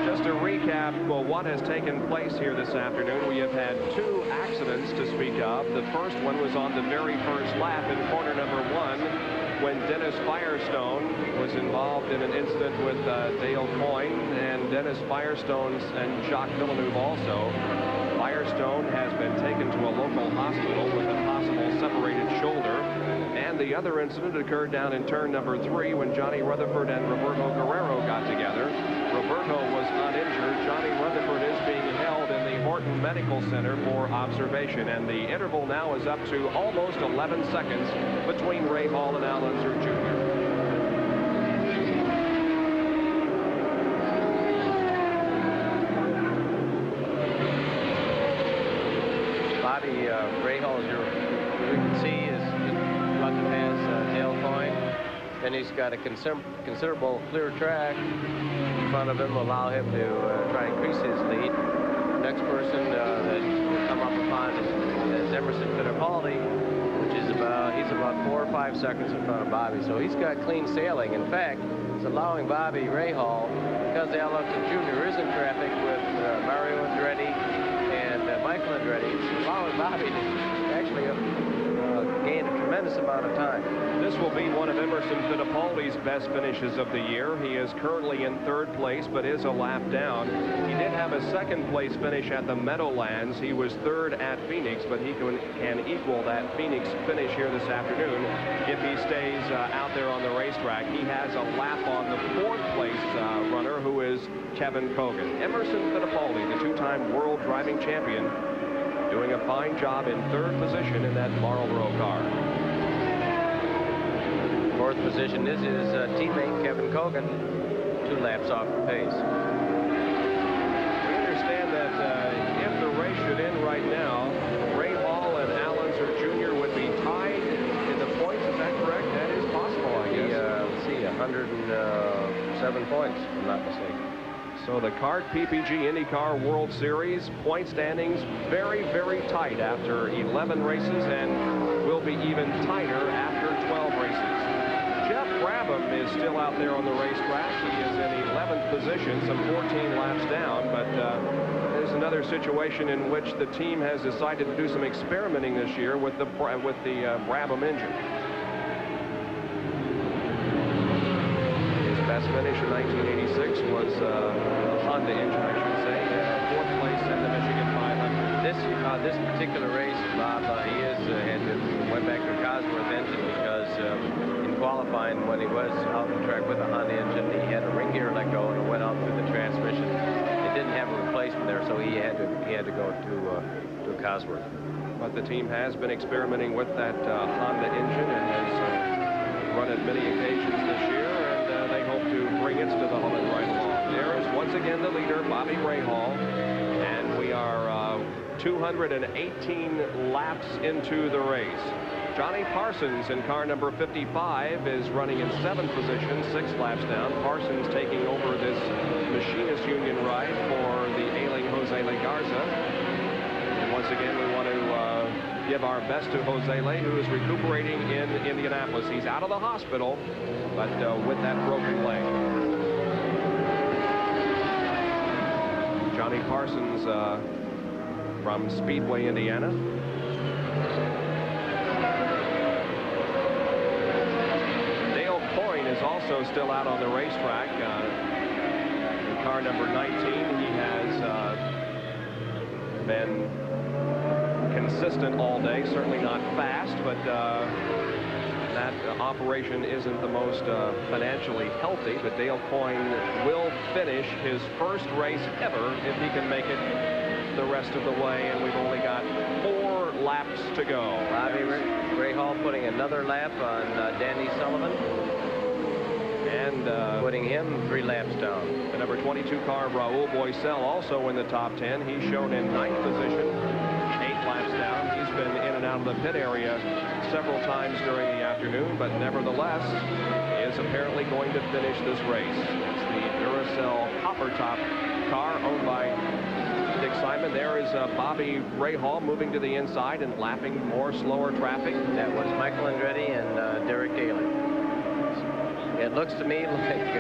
Just to recap what has taken place here this afternoon, we have had 2 accidents to speak of. The first one was on the very first lap in corner number 1 when Dennis Firestone was involved in an incident with Dale Coyne, and Dennis Firestone and Jacques Villeneuve also. Firestone has been taken to a local hospital with a possible separated shoulder. And the other incident occurred down in turn number 3 when Johnny Rutherford and Roberto Guerrero got together. Roberto was uninjured. Johnny Rutherford is being held in the Horton Medical Center for observation. And the interval now is up to almost 11 seconds between Rahal and Allenser Jr. Bobby Rahal, as we can see, is about to pass Dale Coyne. And he's got a considerable clear track in front of him, will allow him to try and increase his lead. Next person that will come up upon is Emerson Fittipaldi, which is he's about 4 or 5 seconds in front of Bobby. So he's got clean sailing. In fact, it's allowing Bobby Rahal, because Allenser Jr. is in traffic with Mario Andretti and Michael Andretti, it's allowing Bobby to actually gain a tremendous amount of time. This will be one of Emerson Fittipaldi's best finishes of the year. He is currently in 3rd place, but is a lap down. He did have a 2nd place finish at the Meadowlands. He was 3rd at Phoenix, but he can equal that Phoenix finish here this afternoon if he stays out there on the racetrack. He has a lap on the 4th place runner, who is Kevin Kogan. Emerson Fittipaldi, the 2-time world driving champion, doing a fine job in 3rd position in that Marlboro car. 4th position is his teammate Kevin Kogan, 2 laps off the pace. We understand that if the race should end right now, Rahal and Allenser Jr. would be tied in the points. Is that correct? That is possible, I guess. Let's see, 107 points, if I'm not mistaken. So the CART PPG IndyCar World Series point standings very, very tight after 11 races, and will be even tighter after 12 races. Jeff Brabham is still out there on the racetrack. He is in 11th position, some 14 laps down, but there's another situation in which the team has decided to do some experimenting this year with the Brabham engine. Best finish in 1986 was a Honda engine, I should say. 4th place in the Michigan 500. This particular race, Bob, went back to a Cosworth engine because in qualifying, when he was out on the track with a Honda engine, he had a ring gear let go and it went out through the transmission. It didn't have a replacement there, so he had to go to a Cosworth. But the team has been experimenting with that Honda engine and has run it many occasions this year. They hope to bring it to the Holland right along. There is once again the leader, Bobby Rahal, and we are 218 laps into the race. Johnny Parsons in car number 55 is running in 7th position, 6 laps down. Parsons taking over this Machinist Union ride for the ailing Jose Legarza. And once again, we want to give our best to Jose Le, who is recuperating in Indianapolis. He's out of the hospital, but with that broken leg. Johnny Parsons from Speedway, Indiana. Is also still out on the racetrack. In car number 19, he has been consistent all day. Certainly not fast, but that operation isn't the most financially healthy. But Dale Coyne will finish his first race ever if he can make it the rest of the way, and we've only got 4 laps to go. Bobby Rahal putting another lap on Danny Sullivan. And putting him 3 laps down. The number 22 car, Raul Boisel, also in the top 10. He's shown in 9th position, 8 laps down. He's been in and out of the pit area several times during the afternoon, but nevertheless is apparently going to finish this race. It's the Duracell Copper Top car owned by Dick Simon. There is Bobby Rahal moving to the inside and lapping more slower traffic. That was Michael Andretti and Derek Daly. It looks to me like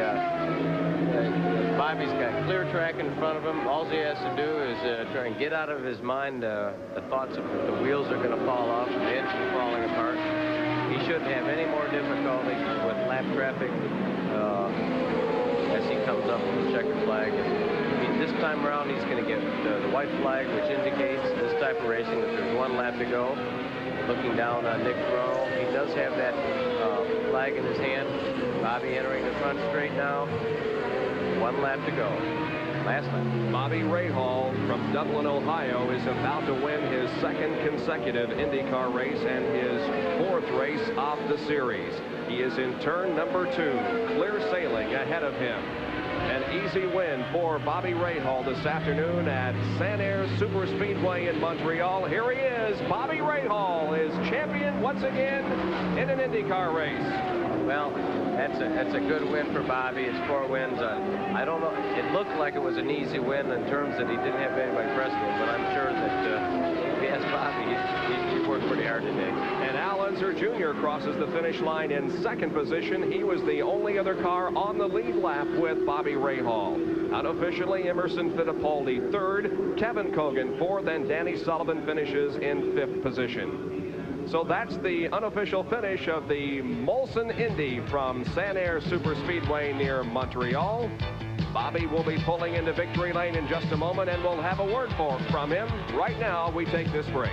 Bobby's got clear track in front of him. All he has to do is try and get out of his mind the thoughts of the wheels are going to fall off, the engine falling apart. He shouldn't have any more difficulty with lap traffic as he comes up with the checkered flag. This time around, he's going to get the white flag, which indicates this type of racing that there's 1 lap to go. Looking down on Nick Thoreau, he does have that flag in his hand. Bobby entering the front straight now. 1 lap to go. Last lap. Bobby Rahal from Dublin, Ohio is about to win his 2nd consecutive IndyCar race and his 4th race of the series. He is in turn number 2, clear sailing ahead of him. An easy win for Bobby Rahal this afternoon at Sanair Superspeedway in Montreal. Here he is. Bobby Rahal is champion once again in an IndyCar race. Well, that's a good win for Bobby. It's 4 wins. I don't know. It looked like it was an easy win in terms that he didn't have anybody pressing him, but I'm sure that if he has Bobby, he worked pretty hard today. And Al Unser Jr. crosses the finish line in 2nd position. He was the only other car on the lead lap with Bobby Rahal. Unofficially, Emerson Fittipaldi 3rd, Kevin Kogan 4th, and Danny Sullivan finishes in 5th position. So that's the unofficial finish of the Molson Indy from Sanair Superspeedway near Montreal. Bobby will be pulling into victory lane in just a moment, and we'll have a word from him. Right now, we take this break.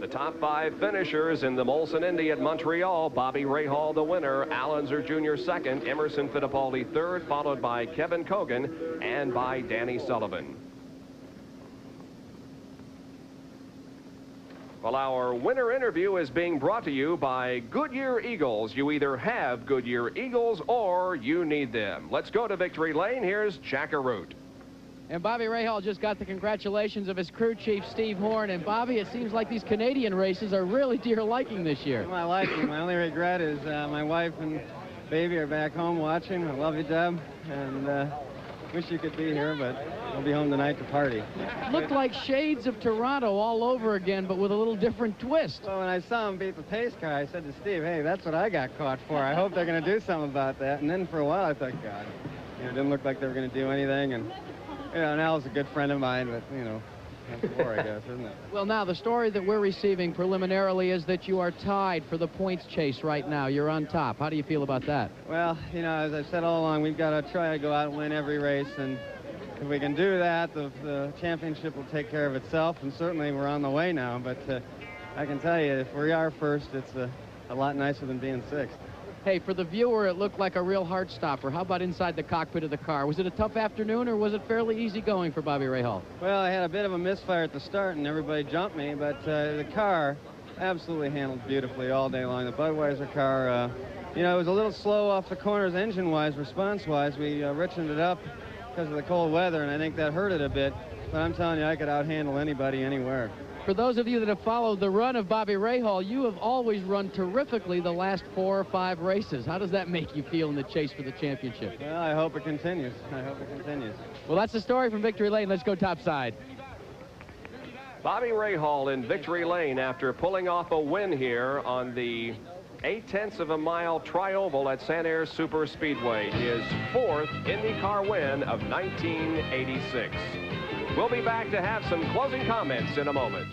The top 5 finishers in the Molson Indy at Montreal. Bobby Rahal, the winner. Al Unser Jr. 2nd. Emerson Fittipaldi 3rd, followed by Kevin Kogan and by Danny Sullivan. Well, our winner interview is being brought to you by Goodyear Eagles. You either have Goodyear Eagles or you need them. Let's go to victory lane. Here's Jack Arute. And Bobby Rahal just got the congratulations of his crew chief, Steve Horn. And Bobby, it seems like these Canadian races are really to your liking this year. My liking. My only regret is my wife and baby are back home watching. I love you, Deb. And wish you could be here, but I'll be home tonight to party. Looked like shades of Toronto all over again, but with a little different twist. Well, when I saw him beat the pace car, I said to Steve, hey, that's what I got caught for. I hope they're going to do something about that. And then for a while, I thought, God, it didn't look like they were going to do anything. And, and Al's a good friend of mine, but, that's war, I guess, isn't it? Well, now, the story that we're receiving preliminarily is that you are tied for the points chase right now. You're on top. How do you feel about that? Well, as I've said all along, we've got to try to go out and win every race. And if we can do that, the championship will take care of itself. And certainly we're on the way now. But I can tell you, if we are first, it's a lot nicer than being sixth. Hey, for the viewer, it looked like a real heart stopper. How about inside the cockpit of the car? Was it a tough afternoon, or was it fairly easy going for Bobby Rahal? Well, I had a bit of a misfire at the start, and everybody jumped me, but the car absolutely handled beautifully all day long. The Budweiser car, it was a little slow off the corners engine-wise, response-wise. We richened it up because of the cold weather, and I think that hurt it a bit. But I'm telling you, I could outhandle anybody anywhere. For those of you that have followed the run of Bobby Rahal, you have always run terrifically the last 4 or 5 races. How does that make you feel in the chase for the championship? Well, I hope it continues. I hope it continues. Well, that's the story from Victory Lane. Let's go topside. Bobby Rahal in Victory Lane after pulling off a win here on the 0.8 of a mile tri-oval at Sanair Super Speedway, his 4th IndyCar win of 1986. We'll be back to have some closing comments in a moment.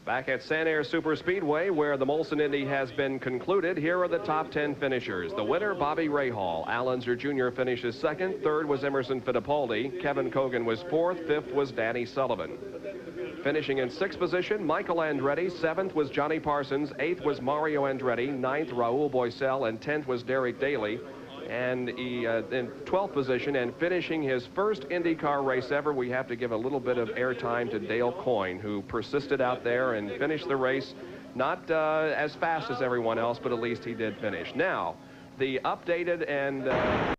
Back at Sanair Super Speedway, where the Molson Indy has been concluded, here are the top 10 finishers. The winner, Bobby Rahal. Al Unser Jr. finishes 2nd. 3rd was Emerson Fittipaldi. Kevin Cogan was 4th. 5th was Danny Sullivan. Finishing in 6th position, Michael Andretti. 7th was Johnny Parsons. 8th was Mario Andretti. 9th, Raul Boisel. And 10th was Derek Daly. And he in 12th position, and finishing his first IndyCar race ever, we have to give a little bit of airtime to Dale Coyne, who persisted out there and finished the race. Not as fast as everyone else, but at least he did finish. Now, the updated and